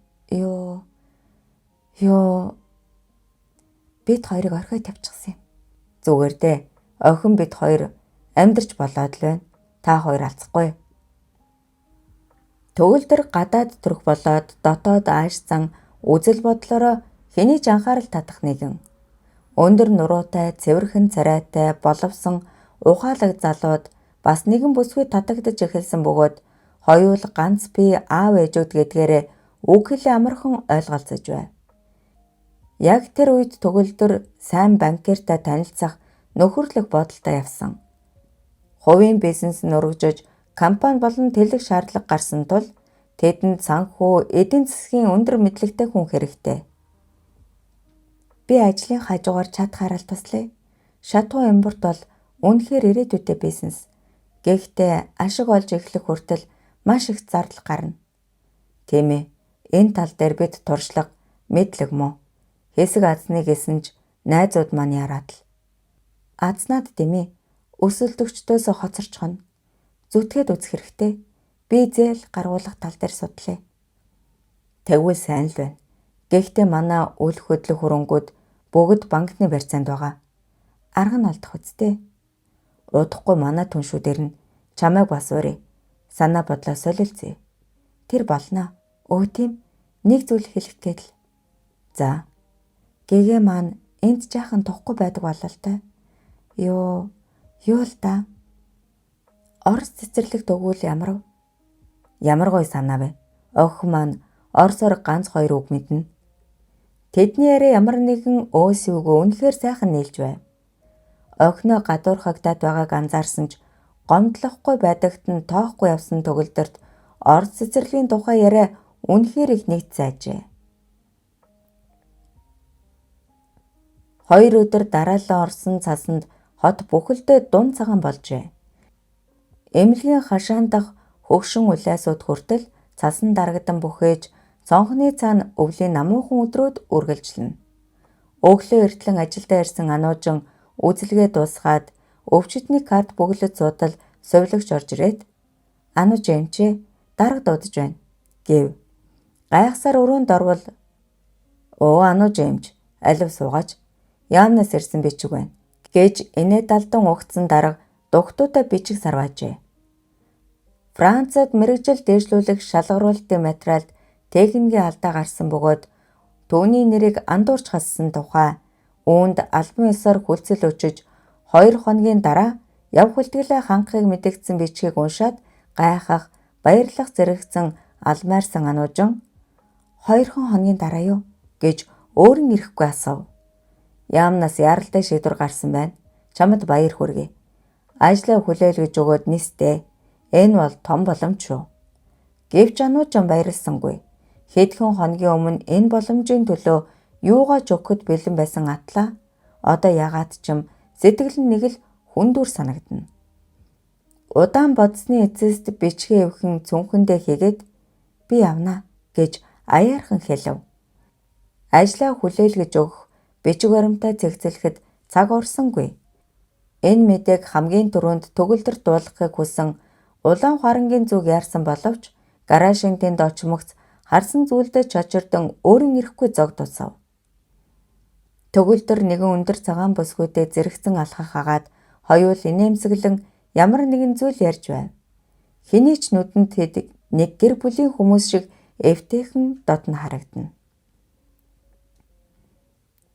ёо бид хоёрыг орхиод тавьчихсан юм. Зүгээр дээ. Охин бид хоёр амьдарч болоод л байна. Та хоёр алцахгүй. Төгөлдөр гадаад төрөх болоод дотоод аашсан үзэл бодлороо хэний ч анхаарал татах нэгэн. Өндөр нуруутай, цэвэрхэн царайтай, боловсон, ухаалаг залууд бас нэгэн бүсгүй татагдж эхэлсэн бөгөөд хоёул ганц бие аав ээжүүд гэдгээрээ үг хэлээ амархан ойлголцож байв. Яг тэр үед төгөлдөр сайн банкиртай танилцах нөхөрлөх бодолтой явсан. Хувийн бизнес нь өргөжөж компани болон тэлэг шаардлага гарсан тул тэдэнд санхүү эдийн засгийн өндөр мэдлэгтэй хүн хэрэгтэй. Би ажлын хажуугаар чадхаараа туслая. Шатуу импорт бол үнэхээр ирээдүйтэй бизнес. Гэхдээ ашиг олж эхлэх хүртэл маш их зардал гарна. Тийм ээ. Энэ тал дээр бид туршлага, мэдлэг муу. Хэсэг азныг эсэнж найзууд маань яраад л. Азнаад дэмий. Өсөлтөгчдөөс хоцорчхоно. Зүтгээд үзэх хэрэгтэй. Би зээл гаргуулах тал дээр судлаа. Тэгвэл сайн л байна. Гэхдээ манай үл хөдлөх хөрөнгүүд бүгд банкны барьцаанд байгаа. Арга нь олдох үстэй. Удахгүй манай түншүүдэр нь чамайг бас уурья. Санаа бодлоо солилцъя. Тэр болно. Өө тийм нэг зүйл хэлэх гээд л. За. Гэгээ маань энд жаахан тухгүй байдаг бололтой. Юу л да. Орос цэцэрлэгт өгвөл ямар гоё санаа вэ? Охин маань орсоор ганц хоёр үг мэднэ. Тэдний яриа ямар нэгэн өөсөвгөө үнэхээр сайхан нийлж байв. Охиноо гадуурхагдаад байгааг анзаарсан ч гомдлохгүй байдагт нь тоохгүй явсан төгөлдөрт орос цэцэрлэгийн тухай яриа үнэхээр их нэгтсэн ажээ. 2 өдөр дараалан орсон цасанд хот бүхэлдээ дунд цагаан болжээ. Эмнэлгийн хашаан дах хөгшин улайсууд хүртэл цасан дарагдан бүхэж цонхны цаана өвлийн намуухан өдрүүд үргэлжилнэ. Өглөө эртлэн ажилдаа ирсэн ануужин үзэлгээ дуусгаад өвчтний карт бөглөж суудал сувилагч орж ирээд "Анууж эмчээ, дарга дуудаж байна" гэв. Гайхсаар өрөөнд орвол "Оо анууж эмч, алив суугаач. Яамнаас ирсэн бичиг байна" гэж инээ далдан угтсан дарга дугтуудаа бичиг сарваажээ. Францад мэргэжил дээшлүүлэх шалгаруулалтын материалд техникийн алдаа гарсан бөгөөд түүний нэрийг андуурч хассан тухай үүнд албан ёсоор хүлцэл өчөж 2 хоногийн дараа яв хүлтгэлээ хангахыг мэдэгдсэн бичгийг уншаад гайхах, баярлах зэрэгцэн алмайрсан ануужин "2 хоногийн дараа юу?" гэж өөрийн ирэхгүй асуув. "Яамнаас яаралтай шийдвэр гарсан байна. Чамд баяр хүргэе. Ажлаа хүлээлгэж өгөөд нистэй. Энэ бол том боломж шүү." Гэвч ануужин баярлсангүй. Хэдхэн хоногийн өмнө энэ боломжийн төлөө юугаач өгөхөд бэлэн байсан атлаа одоо ягаад ч юм сэтгэл нь нэг л хүндүр санагдана. Удаан бодсны эцэст бичгээ өвхөн цүнхэндээ хийгээд "Би явна" гэж аяархан хэлв. Ажлаа хүлээлгэж өгөх бичиг баримтаа цэгцлэхэд цаг орсонгүй. Энэ мэдээг хамгийн түрүүнд төгөлдөрт дуулгахыг хүсэн Улаанхарангийн зүг яарсан боловч гараашийн тэнд очмогц харсан зүйлдээ чочирдон өөрийн ирэхгүй зог тусав. Төгөлдөр нэгэн өндөр цагаан бүсгүйтэй зэрэгцэн алхах хагаад хоёул инээмсэглэн ямар нэгэн зүйл ярьж байв. Хэний ч нүдэнд тэд нэг гэр бүлийн хүмүүс шиг эвтэйхэн дотн харагдана.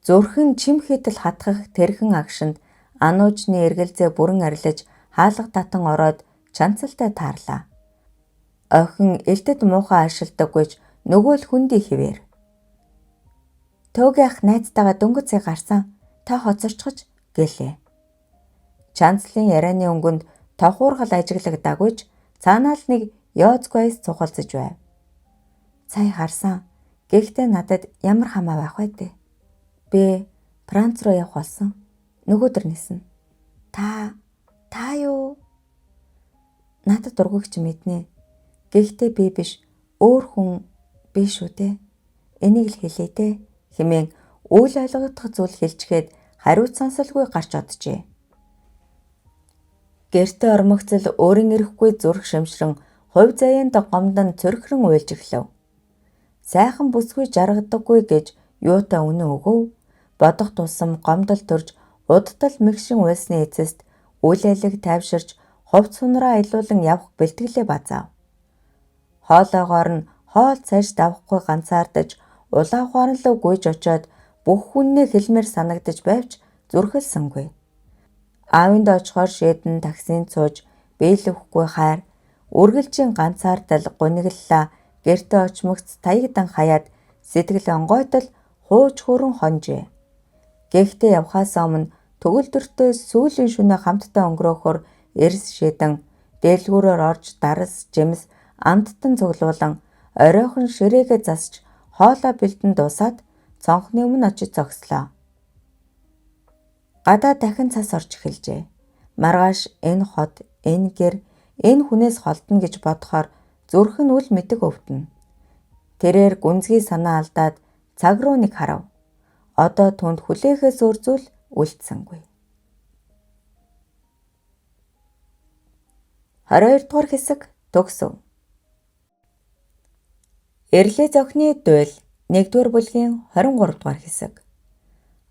Зүрхэн чим хитэл хатгах тэрхэн агшинд ануужны эргэлзээ бүрэн арилж хаалга татан ороод чанцалтай таарлаа. Охин элдэд муухай ашигладаггүйч нөгөө л хүндий хിവэр. "Төөгийн ах найзтайгаа дөнгөцөө гарсан. Та хоцорчгож" гэлээ. Чанцлын ярианы өнгөнд тохуургал ажиглагдаагүйч цаанаа л нэг ёоцгойс цухалзаж байв. "Сая харсан. Гэхдээ надад ямар хамаа байх вэ дээ? Би Франц руу явах болсон. Нөгөөдөр нисэн. Та юу?" "Надад дургүйч мэднэ. Гэхдээ би биш, өөр хүн биш шүү дээ. Энийг л хэлээ дээ" хэмээн үйл ойлгогдох зүйл хэлчихэд хариуц сонсолгүй гарч оджээ. Гэртээ ормогцол өөрийн ирэхгүй зүрх шимшрэн хувь заяанд гомдон цөрхрөн уйлж эхлэв. Сайхан бүсгүй жаргадаггүй гэж юутай үнэн өгөв. Бодох тусам гомдол төрж удтал мэгшин уйлсны эцэст үйл айлыг тайвширч хувц сунраа аялуулан явах бэлтгэлээ базаав. Хоолойгоор нь хоол цайж давхгүй ганцаардаж Улаанхаранлуу гүйж очоод бүх хүннээ хэлмээр санагдаж байвч зүрхэлсэнгүй. Аавынд очихоор шийдэн таксинд сууж биелэхгүй хайр үргэлжийн ганцаардал гунигллаа гэртээ очмогц таягдан хаяад сэтгэл онгойтол хууж хөрөн хонжээ. Гэхдээ явхаас өмнө төгөлдөртөө сүүлийн шөнө хамтдаа өнгөрөөхөр эрс шийдэн дэлгүүрээр орж дарс жимс амттан цуглуулан оройхон ширээгээ засч хоолоо бэлдэн дуусаад цонхны өмнө очиж зогслоо. Гадаа дахин цас орж эхэлжээ. Маргааш энэ хот, энэ гэр, энэ хүнээс холдно гэж бодохоор зүрх нь үл мэтэг өвдөнө. Тэрээр гүнзгий санаа алдаад цаг руу нэг харав. Одоо түнд хүлээхээс өөр зүйл үлдсэнгүй. 22 дугаар хэсэг төгсөв. Эрлээ зохины дуйл 1-р бүлгийн 23 дугаар хэсэг.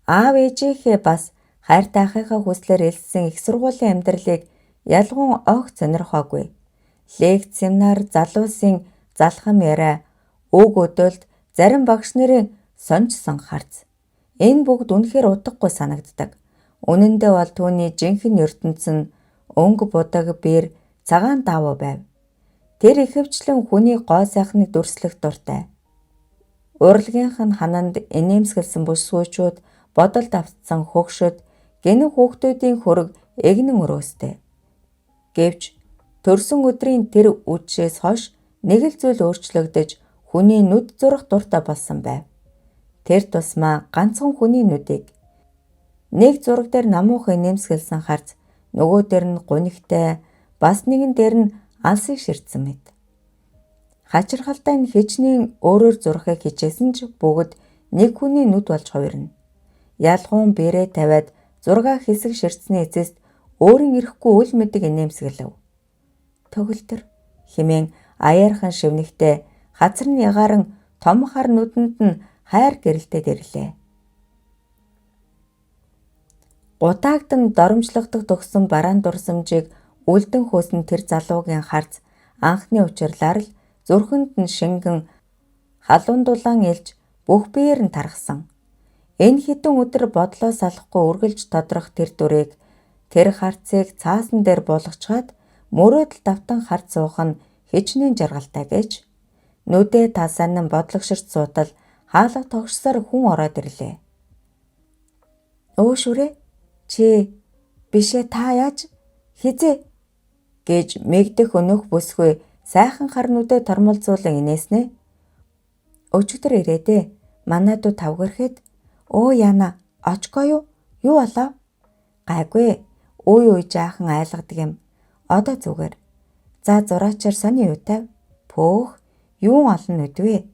Аав ээжийнхээ бас хайртай ахыхаа хүслээр элссэн их сургуулийн амьдралыг ялгуун огт сонирхоогүй. Лекц, семинар, залуусын залхам яриа, үг өдөөлт, зарим багш нарын сонжсон харц. Энэ бүгд үнэхээр утгагүй санагддаг. Үнэн дээр бол түүний жинхэнэ ертөнц нь өнгө будаг биер цагаан давуу байв. Тэр ихэвчлэн хүний гоо сайхныг дүрслэх дуртай. Урлагийнх нь хананд инээмсэглсэн бүсгүйчүүд, бодолд автсан хөгшөд, гэнэ хүүхдүүдийн хөрөг эгнэн өрөөстэй. Гэвч төрсөн өдрийн тэр үдшээс хойш нэг л зүйл өөрчлөгдөж хүний нүд зурах дуртай болсон байв. Тэр тусмаа ганцхан хүний нүдийг Нэг зураг дээр намуухан нэмсгэлсэн харц, нөгөө дээр нь гунигтай, бас нэгэн дээр нь алсыг ширдсэн мэт. Хачирхалтай нь хичнээн өөрөөр зурхыг хичээсэн ч бүгд нэг хүний нүд болж хувирна. Ялгуун бэрээ тавиад зургаа хэсэг ширдсэний эцэст өөрийн ирэхгүй үл мэдэг инээмсэглэв. Төгөлтөр хэмээн аяархан шивнэгтэй хазар нь ягаран том хар нүдэнд нь хайр гэрэлтэд ирлээ. Гутаагдан доромжлогдох төгсөн бараан дурсамжийг үлдэн хөөсөн тэр залуугийн харц анхны учирлаар л зүрхэнд нь шингэн халуун дулаан илж бүх биеэр нь тархсан. Энэ хэдэн өдөр бодлоо салахгүй үргэлж тодрох тэр дүрийг, тэр харцыг цаасан дээр буулгачаад мөрөөдөл давтан харц суух нь хичнээн жаргалтай гэж нүдээ тасаан нь бодлогширт суутал хаалга тогшсоор хүн ороод ирлээ. Өө шүрээ чи бишээ та яаж хизээ гэж мэгдэх өнөөх бүсгүй сайхан хар нүдээ тормолзуулан инээснэ. Өчигдөр ирээдээ манай дүү тавгэрхэд өө яна очгоо юу болоо? Гайгүй үе жаахан айлгадаг юм. Одоо зүгээр. За зураачаар сони юутай? Пөөх юун олон нүдвэ?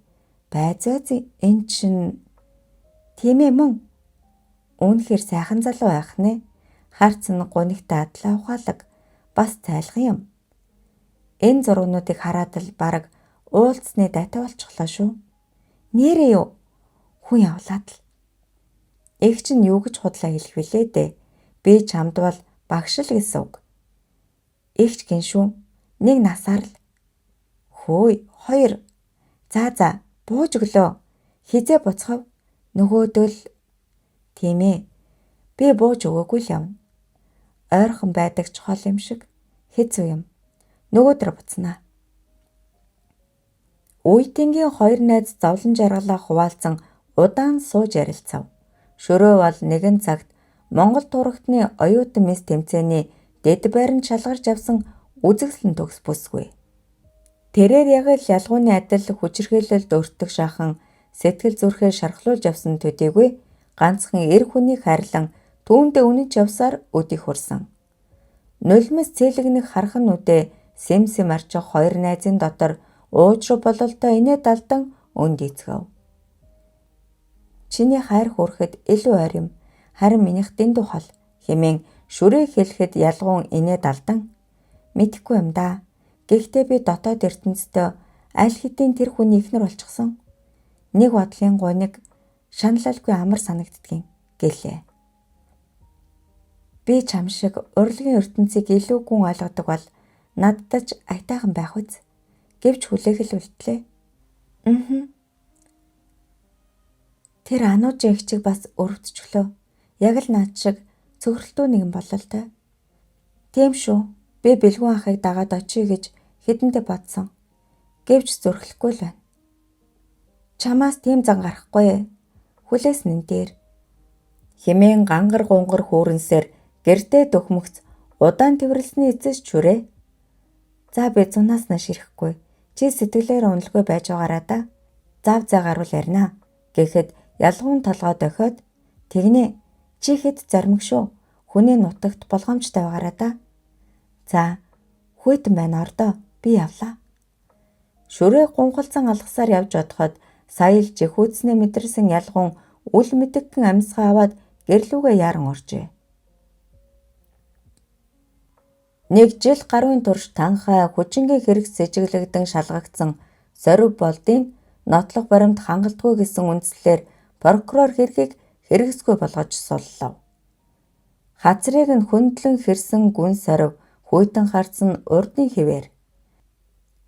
Байцаа эн чин тийм ээ мөн. Үүнхээр сайхан залуу байх нэ. Харц нь гунигтай адлаа ухаалаг. Бас цайлган юм. Энэ зургуудыг хараад л бараг уулзсны дайтай болчихлоо шүү. Нэрээ юу? Хүн явлаад л. Их чинь юу гэж худлаа хэлэх вүлээ дээ. Би чамд бол багш л гэсэн үг. Ихч гин шүү. Нэг насаар л. Хөөе, 2. За бууж өглөө. Хизээ буцхав. Нөгөөдөө л. Тийм ээ. Би бууж өгөөгүй л явна. Ойрхон байдаг чухал юм шиг. Хэцүү юм. Нөгөөдөр буцнаа. Үеийнгийн 2 найз зовлон жаргалаа хуваалцсан удаан сууж ярилцав. Шөрөө бол нэгэн цагт Монгол турагтны оюутан мис тэмцээний дэд байранд шалгарч авсан үзэгсэлэн төгс бүсгүй. Тэрээр яг л ялгууны адил хүчирхийлэлд өртөх шахан сэтгэл зүрхээ шархлуулж авсан төдийгүй ганцхан эр хүнийг хайрлан түүндээ үнэнч явсаар өдийг хүрсэн. Нулимс цээлэгнэх хархан нүдээ сэм арчих 2 найзын дотор уужруу бололтой инээд алдан өнд эцгэв. Чиний хайр хүрэхэд илүү ойр юм. Харин минийх дэндүү хол хэмээн шүрээ хэлэхэд ялгуун инээд алдан мэдхгүй юм да. Гэхдээ би дотоод ертөнцийн аль хэдийн тэр хүний ихнэр болчихсон. Нэг бодлын гуниг шаналлгүй амар санагддгийн гэлээ. Би чам шиг урлагийн ертөнцийг илүү гүн ойлгодог бол надад ч айтайхан байх үз. Гэвч хүлээгэл үлдлээ. Тэр ануужийн ихчиг бас өрөвдчихлөө. Яг л наад шиг цөхрөлтөө нэгэн бололтой. Тийм шүү. Би бэлгүүн ахыг дагаад очие гэж хэдэндээ бодсон. Гэвч зөрхлөхгүй л байна. Чамаас тийм зан гарахгүй. Хүлээсэн энэ дээр. Хэмээн гангар гунгар хүүрэнсээр гэртээ дөхмөгц удаан тэвэрлсний эцэс чүрээ. За би зунаас нааш ирэхгүй. Чи сэтгэлээр уналгүй байж байгаараа да. Зав зай гарвал ярина. Гэхэд ялгуун толгой дохиод тэгнэ. Чи хэд зармиг шүү. Хүний нутагт болгоомжтой байгаараа да. За хүйтэн байна ордоо. Би явлаа. Шүрээ гунхалцан алгасаар явж одоход сая л жихүүцнээ мэдэрсэн ялгуун үл мэдэгхэн амьсгаа аваад гэрлүүгээ яран оржээ. Нэг жил гаруйн турш танхай хүчингийн хэрэг сэжиглэгдэн шалгагдсан сорив болдын нотлох баримт хангалтгүй гэсэн үндслээр прокурор хэргийг хэрэгсгүй болгож суллав. Хацрыг нь хөндлөн хэрсэн гүн сорив хүйтэн харцсан урдын хിവэр.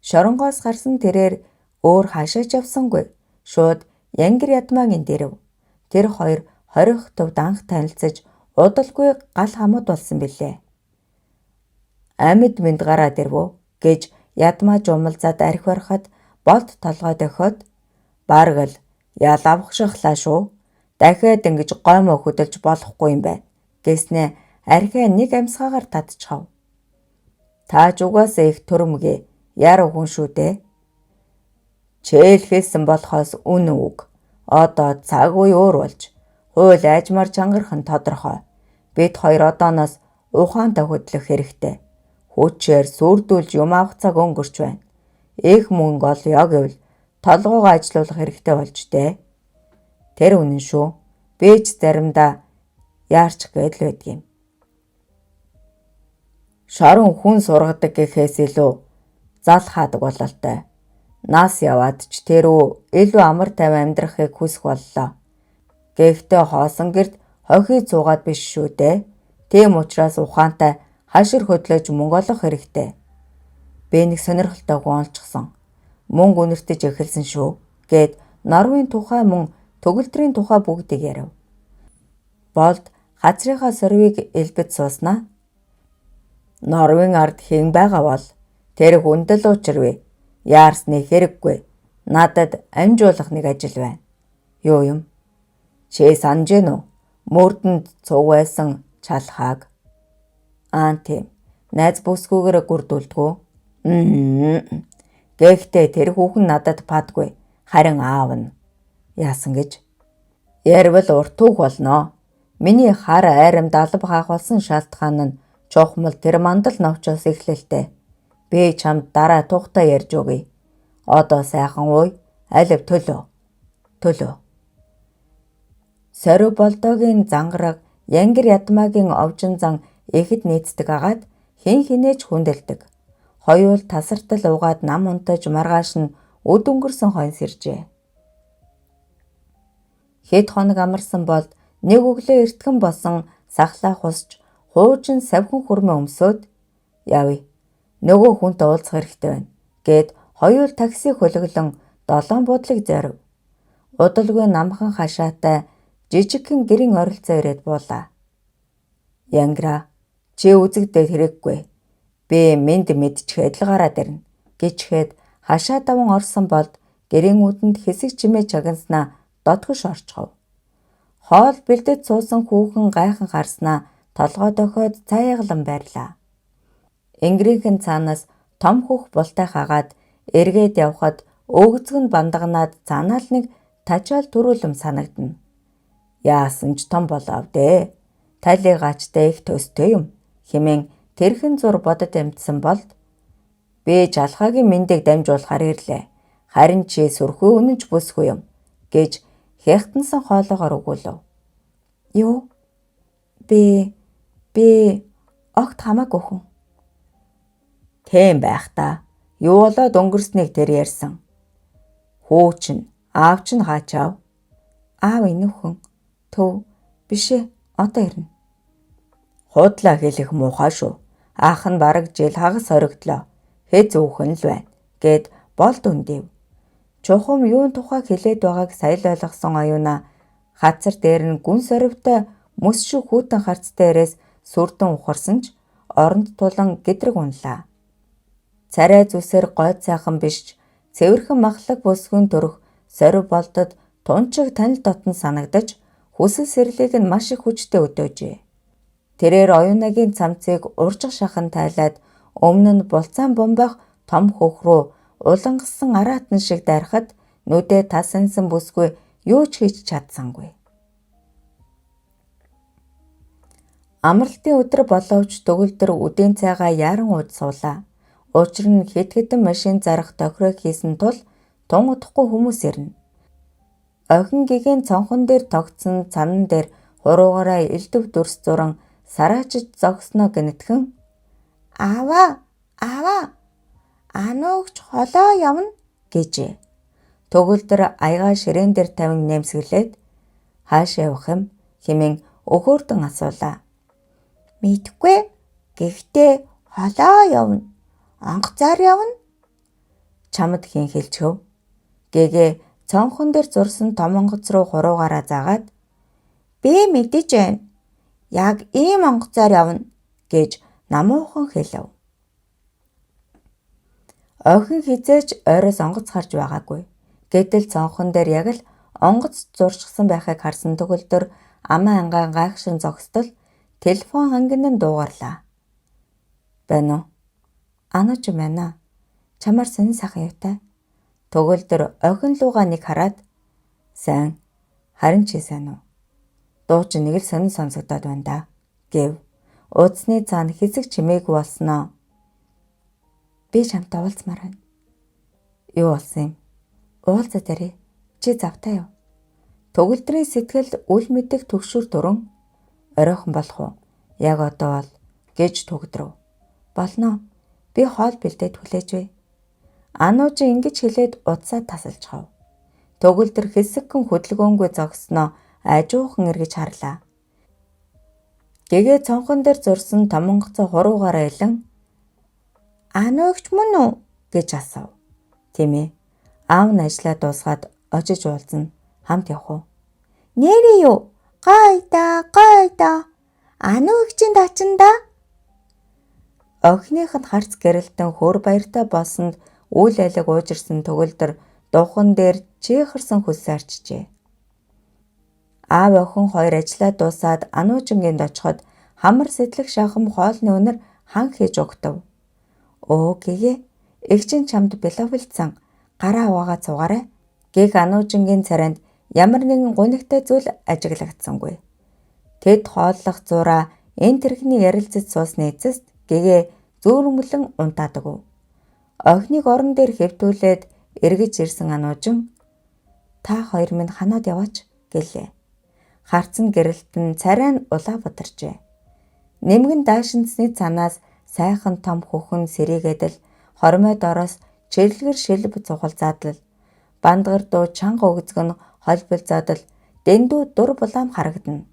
Шоронгоос гарсан тэрээр өөр хашаач явсангүй. Шууд Янгир ядмаагийн дэрв. Тэр хоёр хорих төвд анх танилцаж удалгүй гал хамт болсон билээ. Амьд мэд гараад ирвөө гэж ядмаа жумалзаад архи барихад болд толгой дохиод баргал ял авахшихлаа шүү. Дахиад ингэж гоймоо хөдөлж болохгүй юм байна гэснээ архиа нэг амьсгаагаар татчихав. Тааж угаасаа их төрөмгөө яруу хүн шүү дээ. Чээл хэлсэн болохоос үнэн үг. Одоо цаг үе өөр болж Хууль айжмаар чангарах нь тодорхой. Бид хоёр одооноос ухаантай хөдлөх хэрэгтэй. Хүчээр сүрдүүлж юм авах цаг өнгөрч байна. Их мөнгө олё гэвэл толгоогоо ажилуулах хэрэгтэй болж дээ. Тэр үнэн шүү. Би ч заримдаа яарч гэдэл байдгийм. Шорон хүн сургадаг гэхээс илүү зал хаадаг бололтой. Нас яваад ч тэрүү илүү амар тайван амьдрахыг хүсэх боллоо. Гэхдээ хоосон гэрд хохий цуугаад биш шүү дээ. Тийм учраас ухаантай хашир хөдлөж мөнгө олох хэрэгтэй. Би нэг сонирхолтой хүн олчихсон. Мөнгө үнэртэж эхэлсэн шүү. Гэд Норвегийн тухай мөн төгөлдрийн тухай бүгдийг ярив. Болд хацрынхаа сорвийг элбэж сууснаа. Норвегийн ард хэн байгаа бол тэр хүндэл учирвэ. Яарсны хэрэггүй. Надад амжуулах нэг ажил байна. Юу юм? Чи санаж гэнэ үү? Мөрдөнд цуг байсан чалхааг. Тийм. Найз бүсгүйгээр гүрдүүлдэггүй. Гэхдээ тэр хүүхэн надад падгүй. Харин аав нь. Яасан гэж? Ярвал урт түүх болно. Миний хар айрамд алба хаах болсон шалтгаан нь чухмал тэр мандал новчоос эхлэлтэй. Би чамд дараа тухтай ярьж өгье. Одоо сайхан ууй. Алив төлөө. Сорив болдоогийн зангараг Янгир ядмаагийн овжин зан ихэд нийцдэг агаад хэн хинээж хүндэлдэг. Хоёул тасартал угаад нам унтаж маргааш нь үд өнгөрсөн хойно сэржээ. Хэд хоног амарсан бол нэг өглөө эртгэн босон сахлаа хусч хуучин савхин хүрмэ өмсөөд явъя. Нөгөө хүнтэй уулзах хэрэгтэй байна. Гэд хоёул такси хөлөглөн 7 буудлыг зорив. Удалгүй намхан хашаатай жижигхэн гэрийн оролцоо ирээд буулаа. Янгира, чи үзэгдээд хэрэггүй. Би мэд мэдчихэд л гараад ирнэ. Гэчихэд хашаа даван орсон болд гэрийн үүдэнд хэсэг чимээ чагнаснаа дотгош орчхов. Хоол бэлдэж суусан хүүхэн гайхан харснаа толгой дохиод цаяаглан байрлаа. Ингрийнхэн цаанаас том хөх бултай хагаад эргээд явхад өгцгөн бандагнаад цаанаал нэг тажаал төрүүлэм санагдана. Яасан ч том болов дээ. Тали гачтай их төстэй юм хэмээн тэрхэн зур бодод амьдсан болд би жалхаагийн мэндийг дамжуулахаар ирлээ. Харин чи сүрхүү үнэнч бүсгүй юм гэж хягтансан хоолоогоор өгүүлв. Юу? Би огт хамаагүй хүн. Тийм байх та. Юу болоод өнгөрснийг тэр ярьсан. Хүү чинь аав чинь хаачаав? Аав инүүхэн. Төв бишээ одоо ирнэ. Худлаа хэлэх муухай шүү. Аах нь бараг жил хагас хоригдлоо. Хэд зүүхэн л байна. Гэд болд үндэв. Чухам юун тухайг хэлээд байгааг сая л ойлгосон оюуна хацар дээр нь гүн соривтой мөс шиг хүүтэн харц дээрээс сүрдэн ухарсан ч оронд тулан гэдрэг унлаа. Царай зүсээр гойд сайхан биш цэвэрхэн махлаг бүсгүйн төрөх сорив болдод тунчиг танил дотн санагдаж хүсэл сэрлийг нь маш их хүчтэй өдөөжээ. Тэрээр оюунагийн цамцыг уржих шахан тайлаад өмнө нь булцаан бомбах том хөх рүү улангасан араатан шиг дайрахад нүдээ тасансан бүсгүй юу ч хийж чадсангүй. Амралтын өдөр боловч төгөлдөр үдийн цайгаа яран ууж суулаа. Учир нь хэд хэдэн машин зарах тохироо хийсэн тул тун удахгүй хүмүүс ирнэ. Охин гэгээн цонхон дээр тогтсон цанан дээр хуруугаараа элдв дүрс зуран сараачж зогсноо гэнэтхэн Аава ануугч холоо явна гэжээ. Төгөлдөр аяга ширээн дээр тавин нэмсгэлээд хаашаа явах юм хэмээн өгөөрдөн асуулаа. Мэдгүй. Гэхдээ холоо явна. Онгоцоор явна. Чамд хэн хэлчихв? Гэгээ цонхон дээр зурсан том онгоц руу хуруугаараа заагаад би мэдэж байна. Яг ийм онгоцоор явна гэж намуухан хэлв. Охин хизээч ойроос онгоц харж байгаагүй. Гэтэл цонхон дээр яг л онгоц зурчихсан байхыг харсан төгөлдөр амаа ангаан гайхшин зогсдол телефон ангин нь дуугарлаа. Байна уу? Анууч байна. Чамаар сонин сайхан юутай. Төгөлдөр охин луугаа нэг хараад сайн. Харин чи сайн уу? Дуу чинь нэг л сонин сонсогдоод байна да. Гэв. Уудсны цаана хэсэг чимээгүй болсноо. Би чамтай уулзмаар байна. Юу болсон юм? Уулзаад ярив. Чи завтай юу? Төгөлдрийн сэтгэл үл мэдэх төгшөр дуран оройхон болох уу? Яг одоо бол гэж төгдрөв. Болно. Би хоол бэлдээд хүлээж бай. Анууж ингэж хэлээд удсаа тасалж хав. Төгөлдөр хэсэгхэн хөдөлгөөнгүй зогсноо ажуухан эргэж харлаа. Гэгээ цонхон дээр зурсан томонгоцоо хуруугаараа илэн "Ануугч мөн үү?" гэж асуув. Тийм ээ. Аав нь ажлаа дуусгаад очиж уулзна. Хамт явах уу? Нэрээ юу? Гойда. Ануугчинд очино да. Охиных нь харц гэрэлтэн хөр баяртай болсонд үйл алиг уужирсан төгөлдөр духан дээр чихэрсэн хөлсөө арчжээ. Аав охин хоёр ажлаа дуусаад Ануужингинд очиход хамар сэтлэг шахам хоолны үнэр хан хийж өгдөв. Оо гэгээ эгчин чамд биловэлцэн гараа аваагаа цугаарай. Гэх Ануужингийн царайнд ямар нэгэн гунигтай зүйл ажиглагдсангүй. Тэд хооллох зураа энэ тэрхний ярилцаж суусны эцэст гэгээ зүүрмөлөн унтаадаг. Охиныг орон дээр хэвтүүлээд эргэж ирсэн Ануужин "Та хоёр минь ханаад яваач" гэлээ. Харцан гэрэлтэн царай нь улаа бударчээ. Нэмгэн даашинцны цанаас сайхан том хөхөн сэрийгэдэл, хормой дороос чирлэгэр шилб цухал задал, бандгар дуу чанга өгзгөн холбол задал, дэндүү дур булаам харагдана.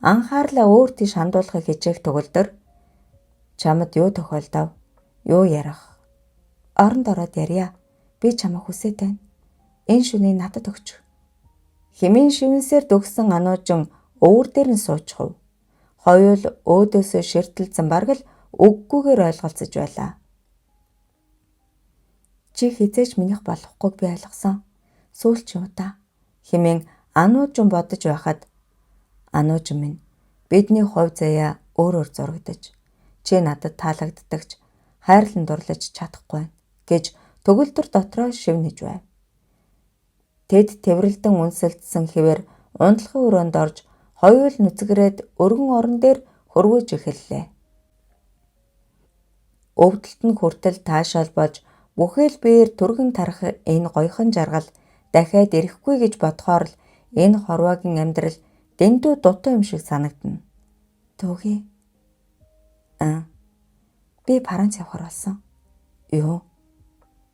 Анхаарлаа өөр тийш хандуулахыг хичээх төгөлдөр "Чамд юу тохиолдов? Юу ярих? Оронд ороод ярья. Би чамайг хүсээд байна. Энэ шүнийг надад өгч." Хэмээн шивнсээр дөгсөн Ануужин өвөр дээр нь суучихв. Хоёул өөдөөсөө ширтэлцэн бараг л үггүйгээр ойлголцож байлаа. "Чи хизээж минийх болохгүйг би ойлгосон. Сүүлч юу та?" хэмээн Ануужин бодож байхад "Ануужин минь, бидний хувь заяа өөрөөр зурагдаж, чи надад таалагддагч хайрлан дурлаж чадахгүй байна" гэж төгөлдөр дотроо шивнэж байв. Тэд тэврэлдэн үнсэлдсэн хэвээр унтлахын өрөөнд орж хоёул нүцгэрээд өргөн орон дээр хөрвөөж эхэллээ. Өвдөлт нь хүртэл таашаал болж бүхэл биеэр түргэн тарах энэ гоёхон жаргал дахиад ирэхгүй гэж бодохоор л энэ хорвоогийн амьдрал дэндүү дутуу юм шиг санагдана. Төвгий. Би Франц явахаар болсон. Юу?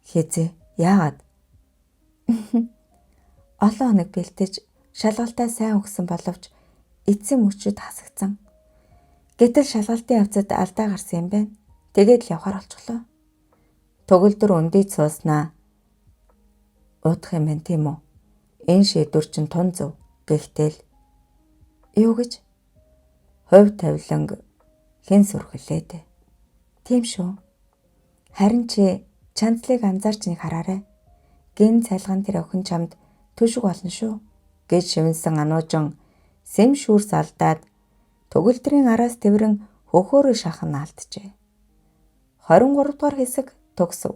Хизээ? Яагаад? Олон хоног бэлтэж шалгалтаа сайн өгсөн боловч эцсийн мөчөд хасагдсан. Гэтэл шалгалтын явцад алдаа гарсан юм байна. Тэгээд л явахаар болчихлоо. Төгөлдөр өндийд сууснаа. Удах юм байна тийм үү? Энэ шийдвэр чинь тун зөв. Гэхдээ л юу гэж? Хувь тавиланг хэн сүрхэлээд? Тийм шүү. Харин чи чандлыг анзаарч нэг хараарай. Гин цайлган тэр охин чамд төшөг болно шүү гэж шивнсэн Ануужин сэм шүүрс алдаад төгөлдрийн араас тэврэн хөхөөрөө шахан алджээ. 23 дугаар хэсэг төгсөв.